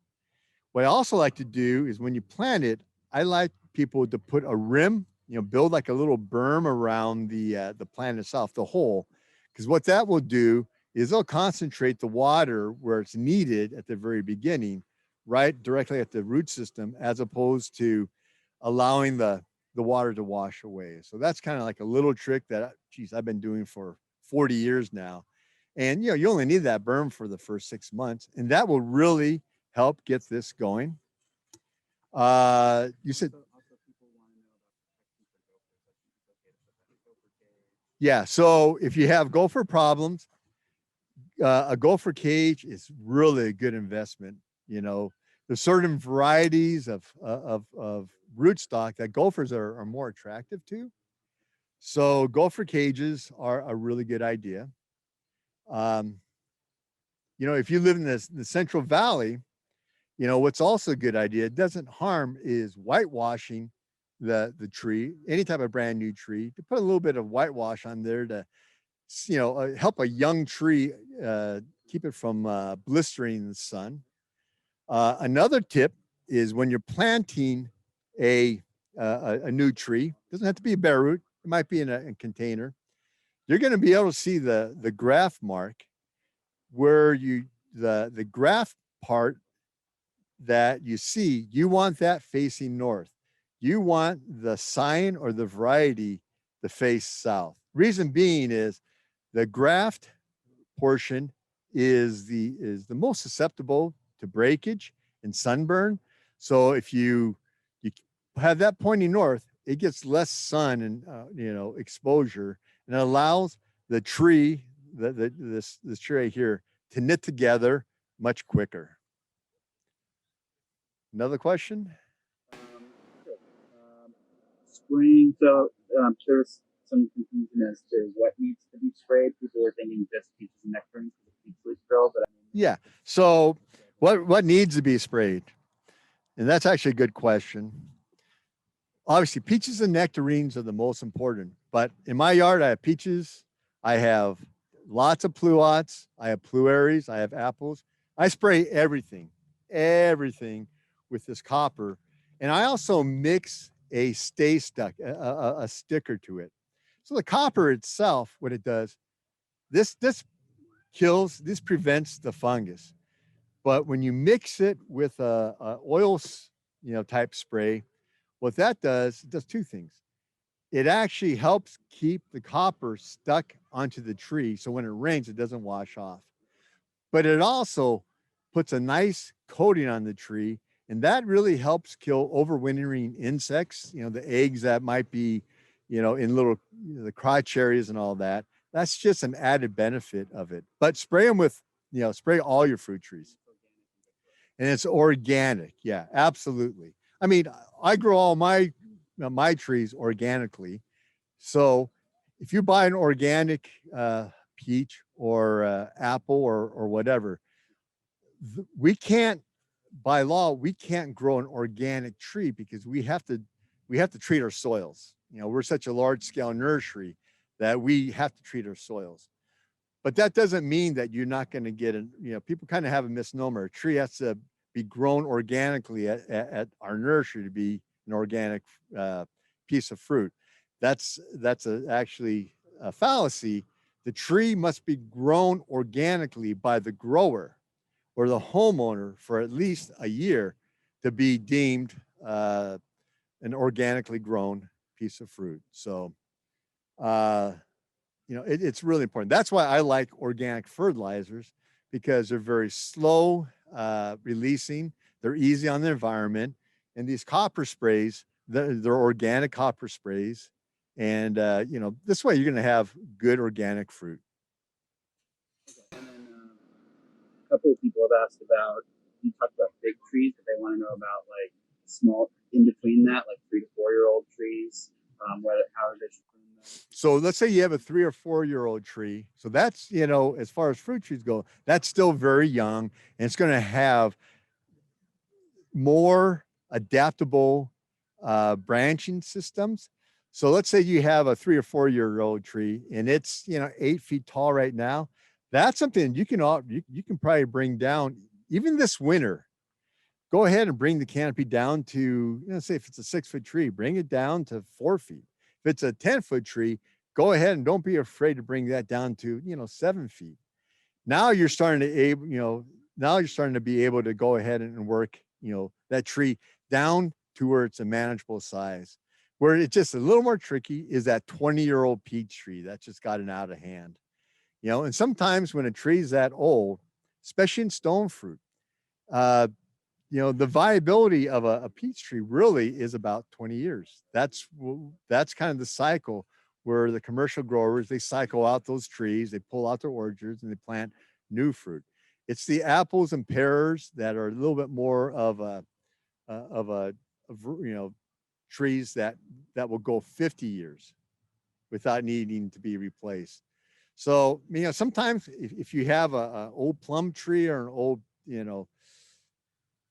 What I also like to do is when you plant it, I like people to put a rim, build like a little berm around the plant itself, the hole, because what that will do is they'll concentrate the water where it's needed at the very beginning, right directly at the root system, as opposed to allowing the water to wash away. So that's kind of like a little trick that, geez, I've been doing for 40 years now. And, you only need that berm for the first 6 months, and that will really help get this going. You said, yeah. So if you have gopher problems, a gopher cage is really a good investment. There's certain varieties of rootstock that gophers are more attractive to. So gopher cages are a really good idea. If you live in the Central Valley, what's also a good idea, it doesn't harm, is whitewashing the tree, any type of brand new tree, to put a little bit of whitewash on there to, help a young tree, keep it from blistering in the sun. Another tip is when you're planting a new tree, doesn't have to be a bare root, it might be in a container. You're going to be able to see the graft mark where the graft part that you see, you want that facing north. You want the sign or the variety to face south. Reason being is the graft portion is the most susceptible to breakage and sunburn. So if you have that pointing north, it gets less sun and exposure, and it allows the tree, this tree right here, to knit together much quicker. Another question? Sure. Spraying. So there's some confusion as to what needs to be sprayed. People were thinking just peaches and nectarines because of peach leaf drill, but Yeah. So what needs to be sprayed? And that's actually a good question. Obviously, peaches and nectarines are the most important. But in my yard, I have peaches. I have lots of pluots. I have pluaries. I have apples. I spray everything with this copper. And I also mix a stay stuck, a sticker to it. So the copper itself, what it does, this prevents the fungus. But when you mix it with a oil, type spray, what that does, it does two things. It actually helps keep the copper stuck onto the tree, so when it rains, it doesn't wash off. But it also puts a nice coating on the tree, and that really helps kill overwintering insects, the eggs that might be, in little, the crotch areas and all that. That's just an added benefit of it. But spray them with, spray all your fruit trees. And it's organic. Yeah, absolutely. I mean, I grow all my trees organically. So if you buy an organic peach or apple or whatever, we can't, by law, we can't grow an organic tree because we have to treat our soils. We're such a large scale nursery that we have to treat our soils. But that doesn't mean that you're not going to get people kind of have a misnomer. A tree has to be grown organically at our nursery to be an organic piece of fruit. That's actually a fallacy. The tree must be grown organically by the grower or the homeowner for at least a year to be deemed an organically grown piece of fruit. So, it's really important. That's why I like organic fertilizers, because they're very slow releasing. They're easy on the environment. And these copper sprays, they're organic copper sprays. And, this way you're going to have good organic fruit. And then a couple of people have asked about, you talked about big trees, but they want to know about like small in between that, like 3 to 4 year old trees, how they should prune them. So let's say you have a 3 or 4 year old tree. So that's, as far as fruit trees go, that's still very young, and it's going to have more adaptable branching systems. So let's say you have a 3 or 4 year old tree and it's 8 feet tall right now. That's something you can probably bring down even this winter. Go ahead and bring the canopy down to, say if it's a 6-foot tree, bring it down to 4 feet. If it's a 10-foot tree, go ahead and don't be afraid to bring that down to 7 feet. Now you're starting to be able to go ahead and work that tree down to where it's a manageable size. Where it's just a little more tricky is that 20-year-old peach tree that's just gotten out of hand. And sometimes when a tree is that old, especially in stone fruit, the viability of a peach tree really is about 20 years. That's kind of the cycle where the commercial growers, they cycle out those trees, they pull out their orchards and they plant new fruit. It's the apples and pears that are a little bit more of trees that will go 50 years without needing to be replaced. So, sometimes if you have a old plum tree or an old,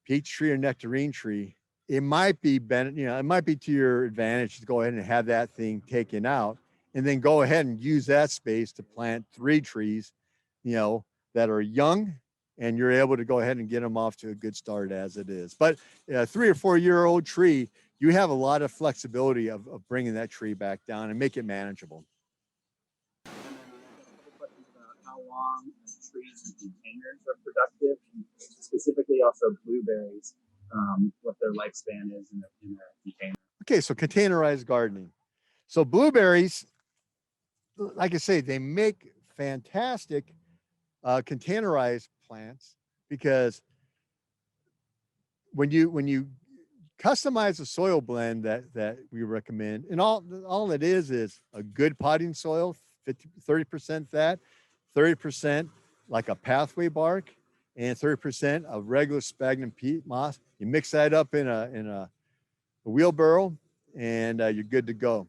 peach tree or nectarine tree, it might be it might be to your advantage to go ahead and have that thing taken out and then go ahead and use that space to plant 3 trees, that are young, and you're able to go ahead and get them off to a good start as it is. But a 3 or 4 year old tree, you have a lot of flexibility of bringing that tree back down and make it manageable. And then a couple questions about how long trees and containers are productive, and specifically also blueberries, what their lifespan is in a container. Okay, so containerized gardening. So blueberries, like I say, they make fantastic containerized plants, because when you customize a soil blend that we recommend, and all it is a good potting soil, 30% that, 30% like a pathway bark, and 30% of regular sphagnum peat moss. You mix that up in a wheelbarrow, and you're good to go.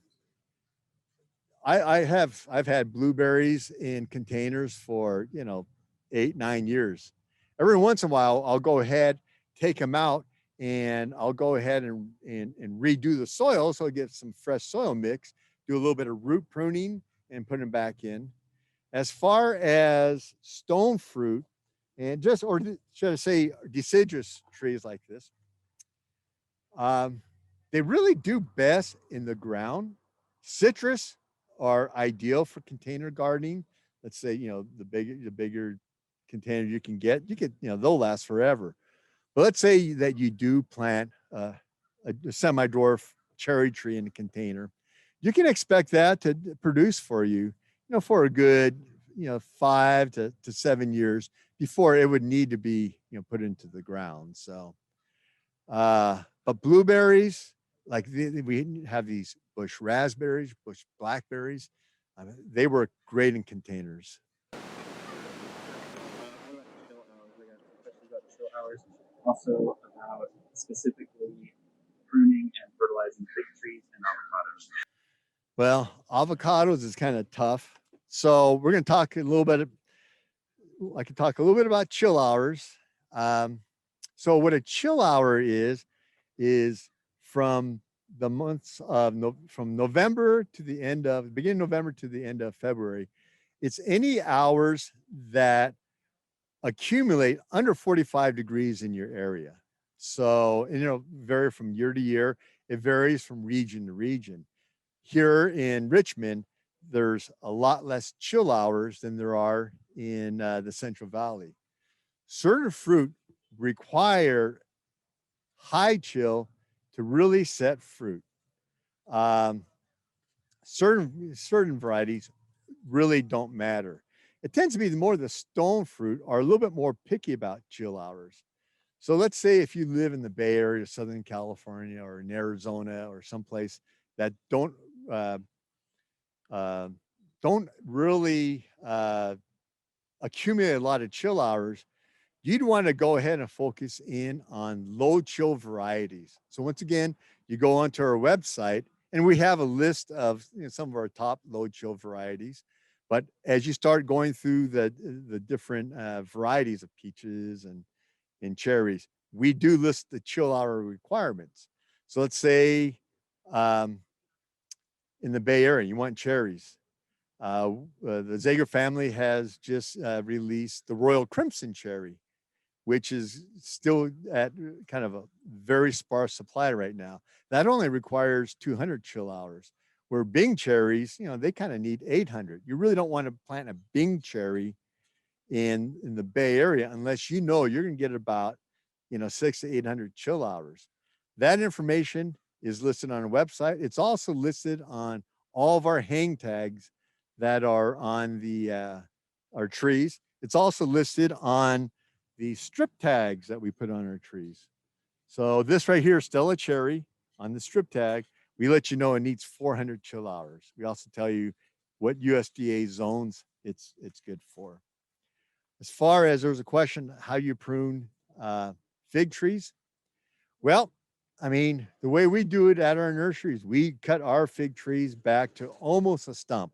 I've had blueberries in containers for 8-9 years. Every once in a while, I'll go ahead, take them out, and I'll go ahead and redo the soil so I get some fresh soil mix, do a little bit of root pruning, and put them back in. As far as stone fruit, and or should I say deciduous trees like this, they really do best in the ground. Citrus are ideal for container gardening. Let's say, the bigger container you can get, they'll last forever. But let's say that you do plant a semi-dwarf cherry tree in a container. You can expect that to produce for you, for a good, 5 to 7 years before it would need to be, put into the ground. So, but blueberries, like we have these bush raspberries, bush blackberries, they work great in containers. Also about specifically pruning and fertilizing fig trees and avocados. Well, avocados is kind of tough. So we're going to talk a little bit. I can talk a little bit about chill hours. So what a chill hour is from the months of from November to the beginning of November to the end of February. It's any hours that accumulate under 45 degrees in your area. So, vary from year to year. It varies from region to region. Here in Richmond, there's a lot less chill hours than there are in the Central Valley. Certain fruit require high chill to really set fruit. Um, certain varieties really don't matter. It tends to be the more the stone fruit are a little bit more picky about chill hours. So let's say if you live in the Bay Area, Southern California, or in Arizona, or someplace that uh, uh, don't really accumulate a lot of chill hours, you'd want to go ahead and focus in on low chill varieties. So once again, you go onto our website and we have a list of some of our top low chill varieties. But as you start going through the different varieties of peaches and cherries, we do list the chill hour requirements. So let's say um, in the Bay Area, you want cherries. The Zager family has just released the Royal Crimson cherry, which is still at kind of a very sparse supply right now. That only requires 200 chill hours, where Bing cherries, they kind of need 800. You really don't want to plant a Bing cherry in the Bay Area unless you're going to get about 600 to 800 chill hours. That information is listed on our website. It's also listed on all of our hang tags that are on our trees. It's also listed on the strip tags that we put on our trees. So this right here, Stella Cherry, on the strip tag, we let you know it needs 400 chill hours. We also tell you what USDA zones it's good for. As far as there was a question, how you prune fig trees? Well, I mean, the way we do it at our nurseries, we cut our fig trees back to almost a stump.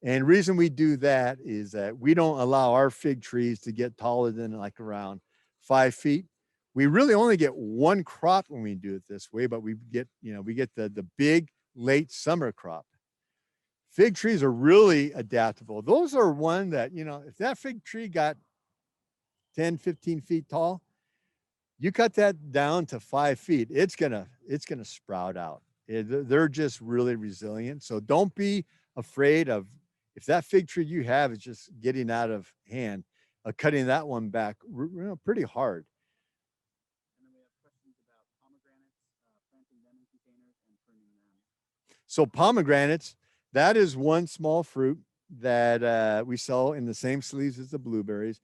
And reason we do that is that we don't allow our fig trees to get taller than like around 5 feet. We really only get one crop when we do it this way, but we get the big late summer crop. Fig trees are really adaptable. Those are one that, if that fig tree got 10, 15 feet tall, you cut that down to 5 feet, it's gonna sprout out. They're just really resilient. So don't be afraid of, if that fig tree you have is just getting out of hand, cutting that one back pretty hard. And then we have questions about pomegranates, planting them in containers and pruning them. So pomegranates, that is one small fruit that we sell in the same sleeves as the blueberries.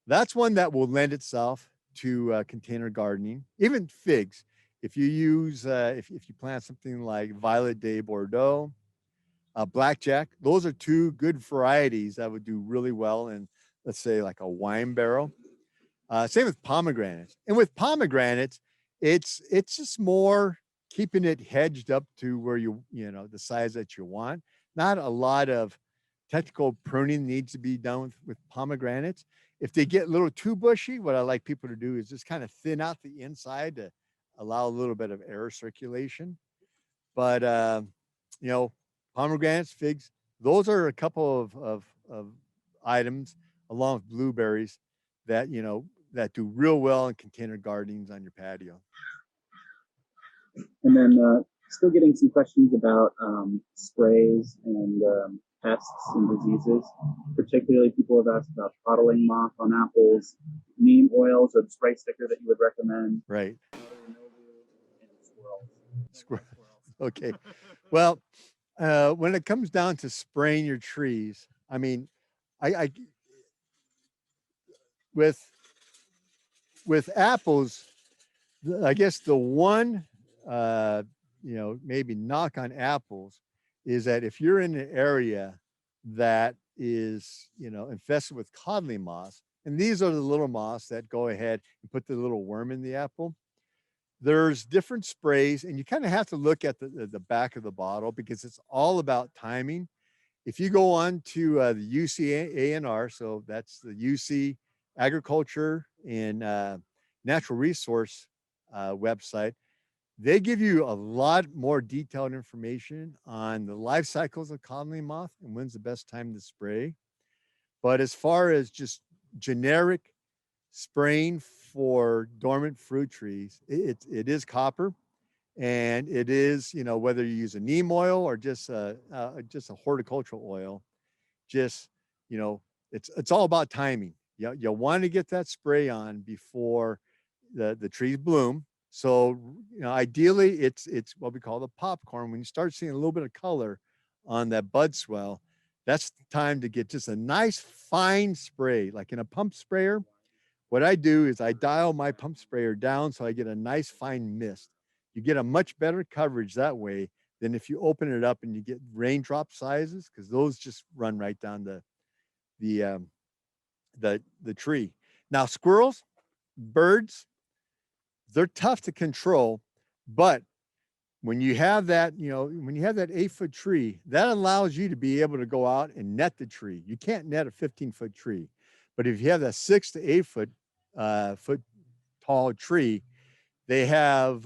That's one that will lend itself to container gardening. Even figs, if you use if you plant something like Violet de Bordeaux, Blackjack, those are two good varieties that would do really well in, let's say, like a wine barrel. Same with pomegranates. And with pomegranates, it's just more keeping it hedged up to where the size that you want. Not a lot of technical pruning needs to be done with pomegranates. If they get a little too bushy, what I like people to do is just kind of thin out the inside to allow a little bit of air circulation. But pomegranates, figs, those are a couple of items along with blueberries that that do real well in container gardenings on your patio. And then still getting some questions about sprays and pests and diseases. Particularly, people have asked about bottling moth on apples, neem oils, or the spray sticker that you would recommend. Right. And squirrels. Squirrels. Okay. Well, when it comes down to spraying your trees, I mean, I with apples, I guess the one maybe knock on apples is that if you're in an area that is infested with codling moths, and these are the little moths that go ahead and put the little worm in the apple, there's different sprays, and you kind of have to look at the back of the bottle because it's all about timing. If you go on to the UC ANR, so that's the UC Agriculture and Natural Resource website, they give you a lot more detailed information on the life cycles of codling moth and when's the best time to spray. But as far as just generic spraying for dormant fruit trees, it is copper. And it is, you know, whether you use a neem oil or just a horticultural oil, just, you know, it's all about timing. You want to get that spray on before the trees bloom. So, you know, ideally it's what we call the popcorn. When you start seeing a little bit of color on that bud swell, that's the time to get just a nice fine spray, like in a pump sprayer. What I do is I dial my pump sprayer down so I get a nice fine mist. You get a much better coverage that way than if you open it up and you get raindrop sizes, because those just run right down the um, the tree. Now squirrels, birds, they're tough to control, but when you have that, you know, when you have that 8-foot tree, that allows you to be able to go out and net the tree. You can't net a 15-foot tree, but if you have that 6 to 8 foot foot tall tree, they have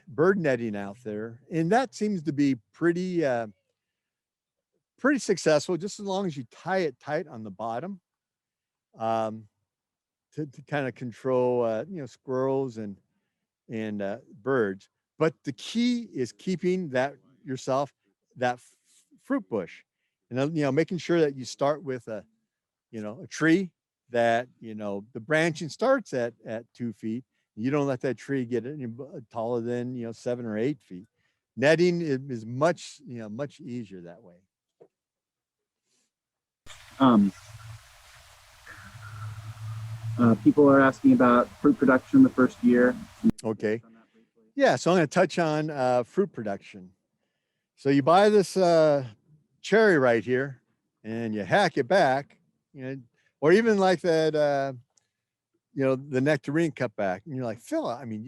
bird netting out there, and that seems to be pretty successful, just as long as you tie it tight on the bottom, um, to kind of control, you know, squirrels and birds. But the key is keeping that yourself that fruit bush, and you know, making sure that you start with a, you know, a tree that, you know, the branching starts at 2 feet. You don't let that tree get any taller than, you know, 7 or 8 feet. Netting is much, you know, much easier that way. Um, People are asking about fruit production the first year. Okay. Yeah, so I'm going to touch on fruit production. So you buy this cherry right here, and you hack it back, you know, or even like that, you know, the nectarine cut back, and you're like, Phil, I mean,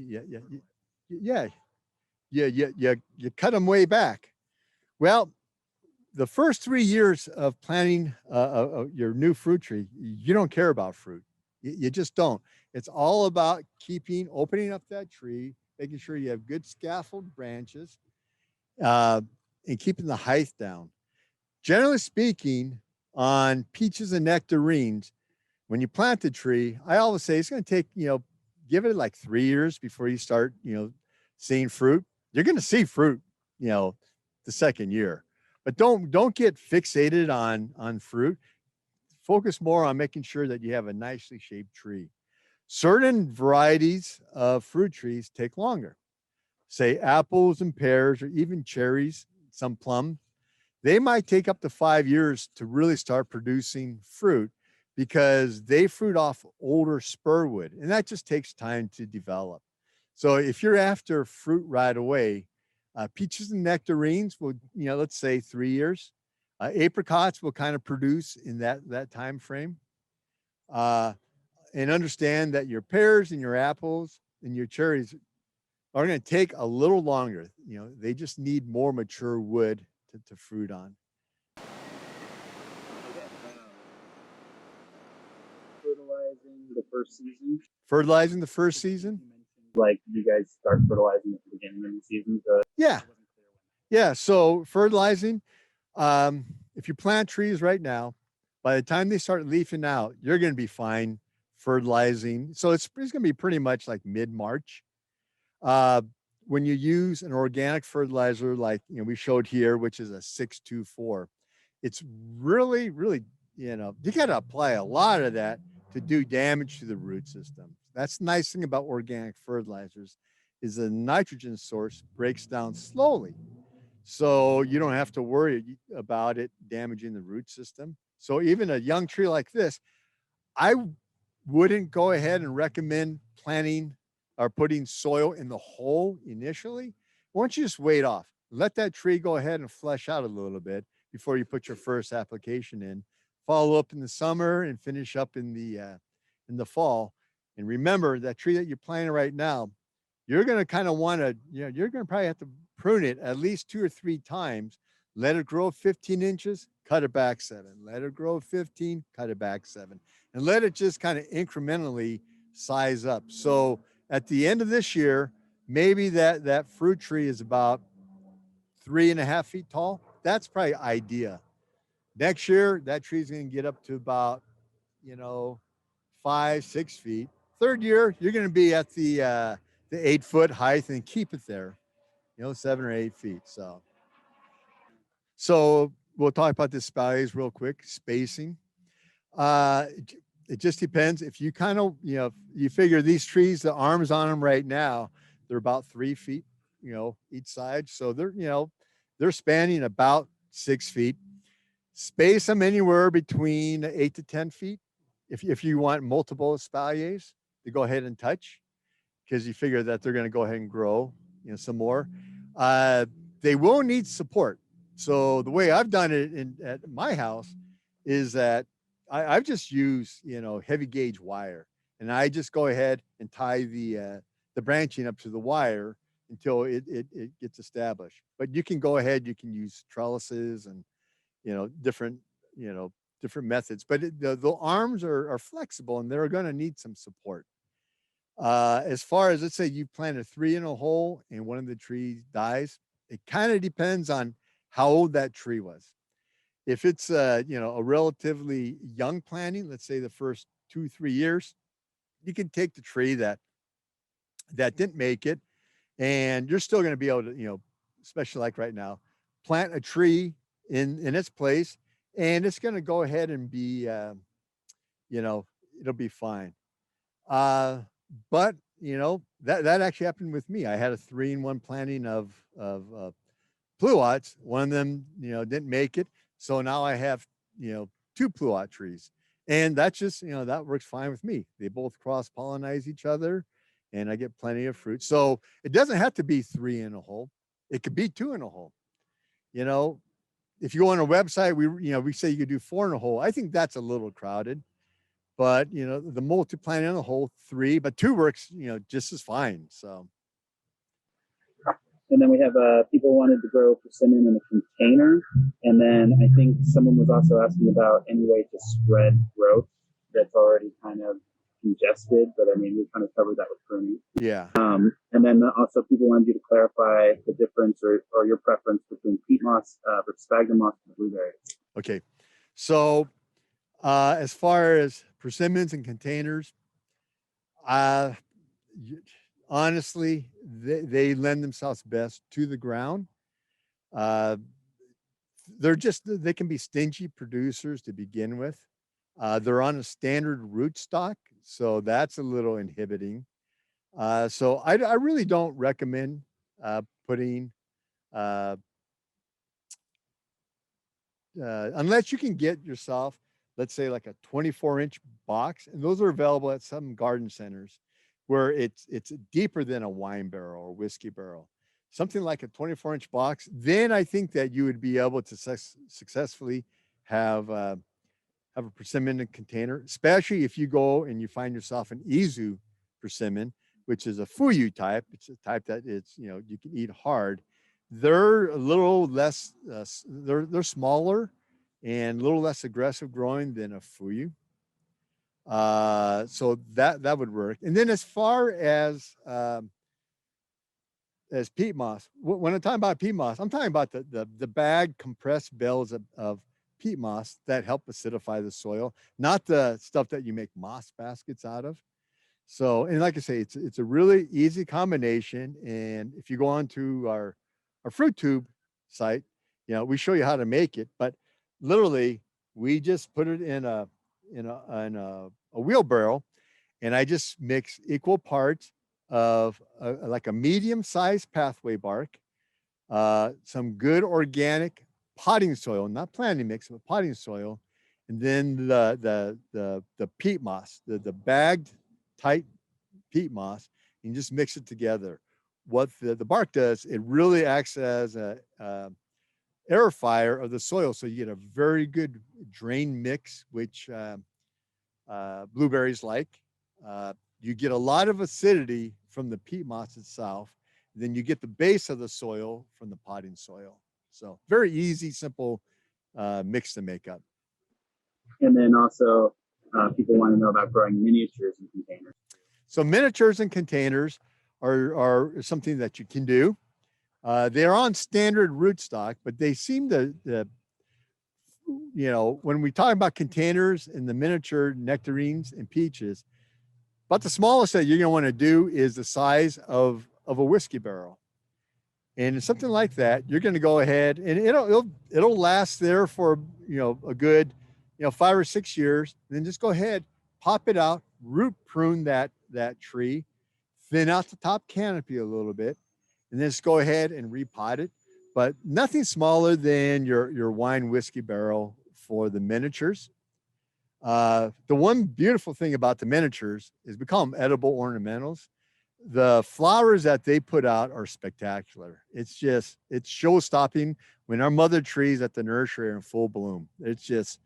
you cut them way back. Well, the first 3 years of planting your new fruit tree, you don't care about fruit. You just don't. It's all about opening up that tree, making sure you have good scaffold branches, uh, and keeping the height down. Generally speaking, on peaches and nectarines, when you plant the tree, I always say it's going to take, you know, give it like 3 years before you start, you know, seeing fruit. You're going to see fruit, you know, the second year, but don't get fixated on fruit. Focus more on making sure that you have a nicely shaped tree. Certain varieties of fruit trees take longer. Say apples and pears, or even cherries, some plum. They might take up to 5 years to really start producing fruit, because they fruit off older spur wood, and that just takes time to develop. So if you're after fruit right away, peaches and nectarines will, you know, let's say 3 years. Apricots will kind of produce in that time frame. Uh, and understand that your pears and your apples and your cherries are going to take a little longer. You know, they just need more mature wood to fruit on. Fertilizing the first season. Fertilizing the first season? Like, you guys start fertilizing at the beginning of the season? Yeah. Yeah. So fertilizing, if you plant trees right now, by the time they start leafing out, you're going to be fine fertilizing. So it's going to be pretty much like mid-March. Uh, when you use an organic fertilizer, like, you know, we showed here, which is a 624, it's really, really, you know, you got to apply a lot of that to do damage to the root system. That's the nice thing about organic fertilizers, is the nitrogen source breaks down slowly. So you don't have to worry about it damaging the root system. So even a young tree like this, I wouldn't go ahead and recommend planting or putting soil in the hole initially. Why don't you just wait off? Let that tree go ahead and flesh out a little bit before you put your first application in. Follow up in the summer and finish up in the fall. And remember, that tree that you're planting right now, you're going to kind of want to, you know, you're going to probably have to prune it at least 2 or 3 times. Let it grow 15 inches, cut it back 7. Let it grow 15, cut it back 7. And let it just kind of incrementally size up. So at the end of this year, maybe that fruit tree is about 3.5 feet tall. That's probably idea. Next year, that tree is going to get up to about, you know, 5, 6 feet. Third year, you're going to be at the 8-foot height, and keep it there. 7 or 8 feet. So we'll talk about the espaliers real quick, spacing. It just depends. If you kind of, you figure these trees, the arms on them right now, they're about 3 feet, each side. So they're spanning about 6 feet. Space them anywhere between 8 to 10 feet. If you want multiple espaliers to go ahead and touch, because you figure that they're going to go ahead and grow, some more. They will need support. So the way I've done it at my house is that I've just used, heavy gauge wire, and I just go ahead and tie the branching up to the wire until it gets established. But you can go ahead, you can use trellises and, different, different methods, but the arms are flexible and they're going to need some support. As far as, let's say you plant a 3 in a hole and one of the trees dies, it kind of depends on how old that tree was. If it's a relatively young planting, let's say the first 2-3 years, you can take the tree that didn't make it, and you're still going to be able to, especially like right now, plant a tree in its place, and it's going to go ahead and be, it'll be fine. But that actually happened with me. I had a 3-in-1 planting of pluots. One of them, didn't make it. So now I have, 2 pluot trees. And that's just, that works fine with me. They both cross-pollinize each other and I get plenty of fruit. So it doesn't have to be 3 in a hole. It could be 2 in a hole. If you go on a website, we say you could do 4 in a hole. I think that's a little crowded. But the multi-plant in a hole 3, but 2 works, just as fine. So. And then we have people wanted to grow persimmon in a container. And then I think someone was also asking about any way to spread growth that's already kind of congested. But I mean, we kind of covered that with pruning. Yeah. And then also people wanted you to clarify the difference or your preference between peat moss versus sphagnum moss and blueberry. Okay. So as far as persimmons and containers, honestly, they lend themselves best to the ground. They can be stingy producers to begin with. They're on a standard rootstock, so that's a little inhibiting. So I really don't recommend putting, unless you can get yourself, let's say like a 24-inch box, and those are available at some garden centers where it's deeper than a wine barrel or whiskey barrel, something like a 24-inch box. Then I think that you would be able to successfully have a persimmon container, especially if you go and you find yourself an Izu persimmon, which is a fuyu type. It's a type that it's, you can eat hard. They're a little less, they're smaller and a little less aggressive growing than a fuyu. So that would work. And then as far as peat moss, when I'm talking about peat moss, I'm talking about the bag compressed bales of peat moss that help acidify the soil, not the stuff that you make moss baskets out of. So, and like I say, it's a really easy combination. And if you go on to our fruit tube site, we show you how to make it, but literally we just put it in a wheelbarrow, and I just mix equal parts of like a medium-sized pathway bark, some good organic potting soil, not planting mix, but potting soil, and then the peat moss, the bagged tight peat moss, and just mix it together. What the bark does, it really acts as a aerifier of the soil, so you get a very good drain mix, which blueberries like. You get a lot of acidity from the peat moss itself. Then you get the base of the soil from the potting soil. So very easy, simple mix to make up. And then also people want to know about growing miniatures in containers. So miniatures in containers are something that you can do. They're on standard rootstock, but they seem to when we talk about containers and the miniature nectarines and peaches, about the smallest that you're going to want to do is the size of a whiskey barrel. And something like that, you're going to go ahead and it'll last there for, a good, 5 or 6 years. Then just go ahead, pop it out, root prune that tree, thin out the top canopy a little bit, and then just go ahead and repot it. But nothing smaller than your wine whiskey barrel for the miniatures. The one beautiful thing about the miniatures is we call them edible ornamentals. The flowers that they put out are spectacular. It's show stopping when our mother trees at the nursery are in full bloom. It's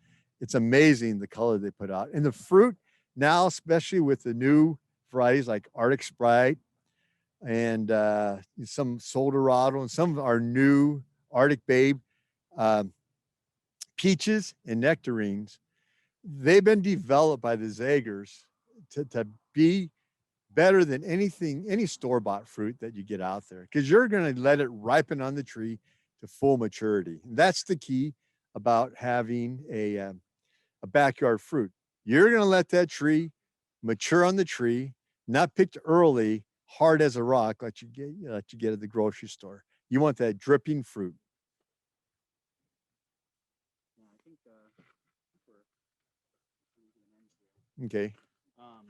amazing the color they put out. And the fruit now, especially with the new varieties like Arctic Sprite and some Soldorado and some of our new Arctic Babe uh, peaches and nectarines, they've been developed by the Zagers to be better than any store-bought fruit that you get out there, because you're going to let it ripen on the tree to full maturity. And that's the key about having a backyard fruit. You're going to let that tree mature on the tree, not picked early, hard as a rock like you get at the grocery store. You want that dripping fruit. Yeah, I think Okay. mind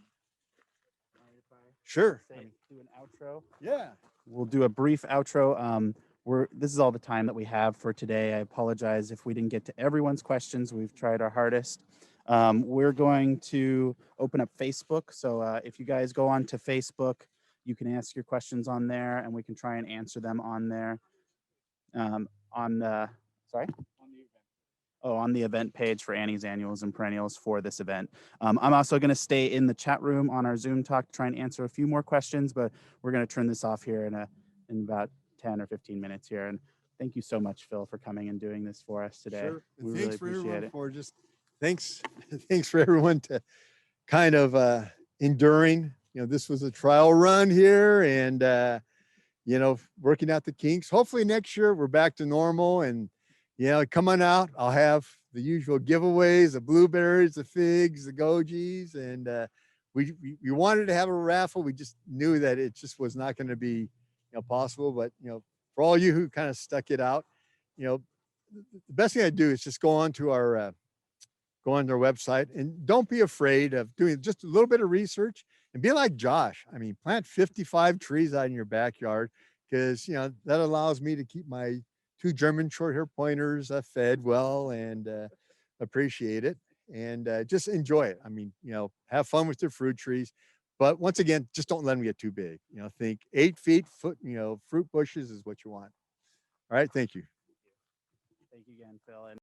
if I Sure. do an outro? Yeah. We'll do a brief outro. This is all the time that we have for today. I apologize if we didn't get to everyone's questions. We've tried our hardest. We're going to open up Facebook. So if you guys go on to Facebook, you can ask your questions on there, and we can try and answer them on there. On the event page for Annie's Annuals and Perennials for this event. I'm also going to stay in the chat room on our Zoom talk to try and answer a few more questions, but we're going to turn this off here in about 10 or 15 minutes here. And thank you so much, Phil, for coming and doing this for us today. Sure. We Thanks really for appreciate everyone it. for just thanks for everyone to kind of enduring. This was a trial run here, and working out the kinks. Hopefully next year we're back to normal, and come on out. I'll have the usual giveaways: the blueberries, the figs, the gojis, and we wanted to have a raffle. We just knew that it just was not going to be possible. But for all you who kind of stuck it out, the best thing I do is just go on to our website, and don't be afraid of doing just a little bit of research, and be like Josh. I mean, plant 55 trees out in your backyard, because that allows me to keep my 2 German short hair pointers fed well, and appreciate it, and just enjoy it. I mean, have fun with your fruit trees, but once again, just don't let them get too big. Think 8 feet fruit bushes is what you want. All right, thank you. Thank you again, Phil. And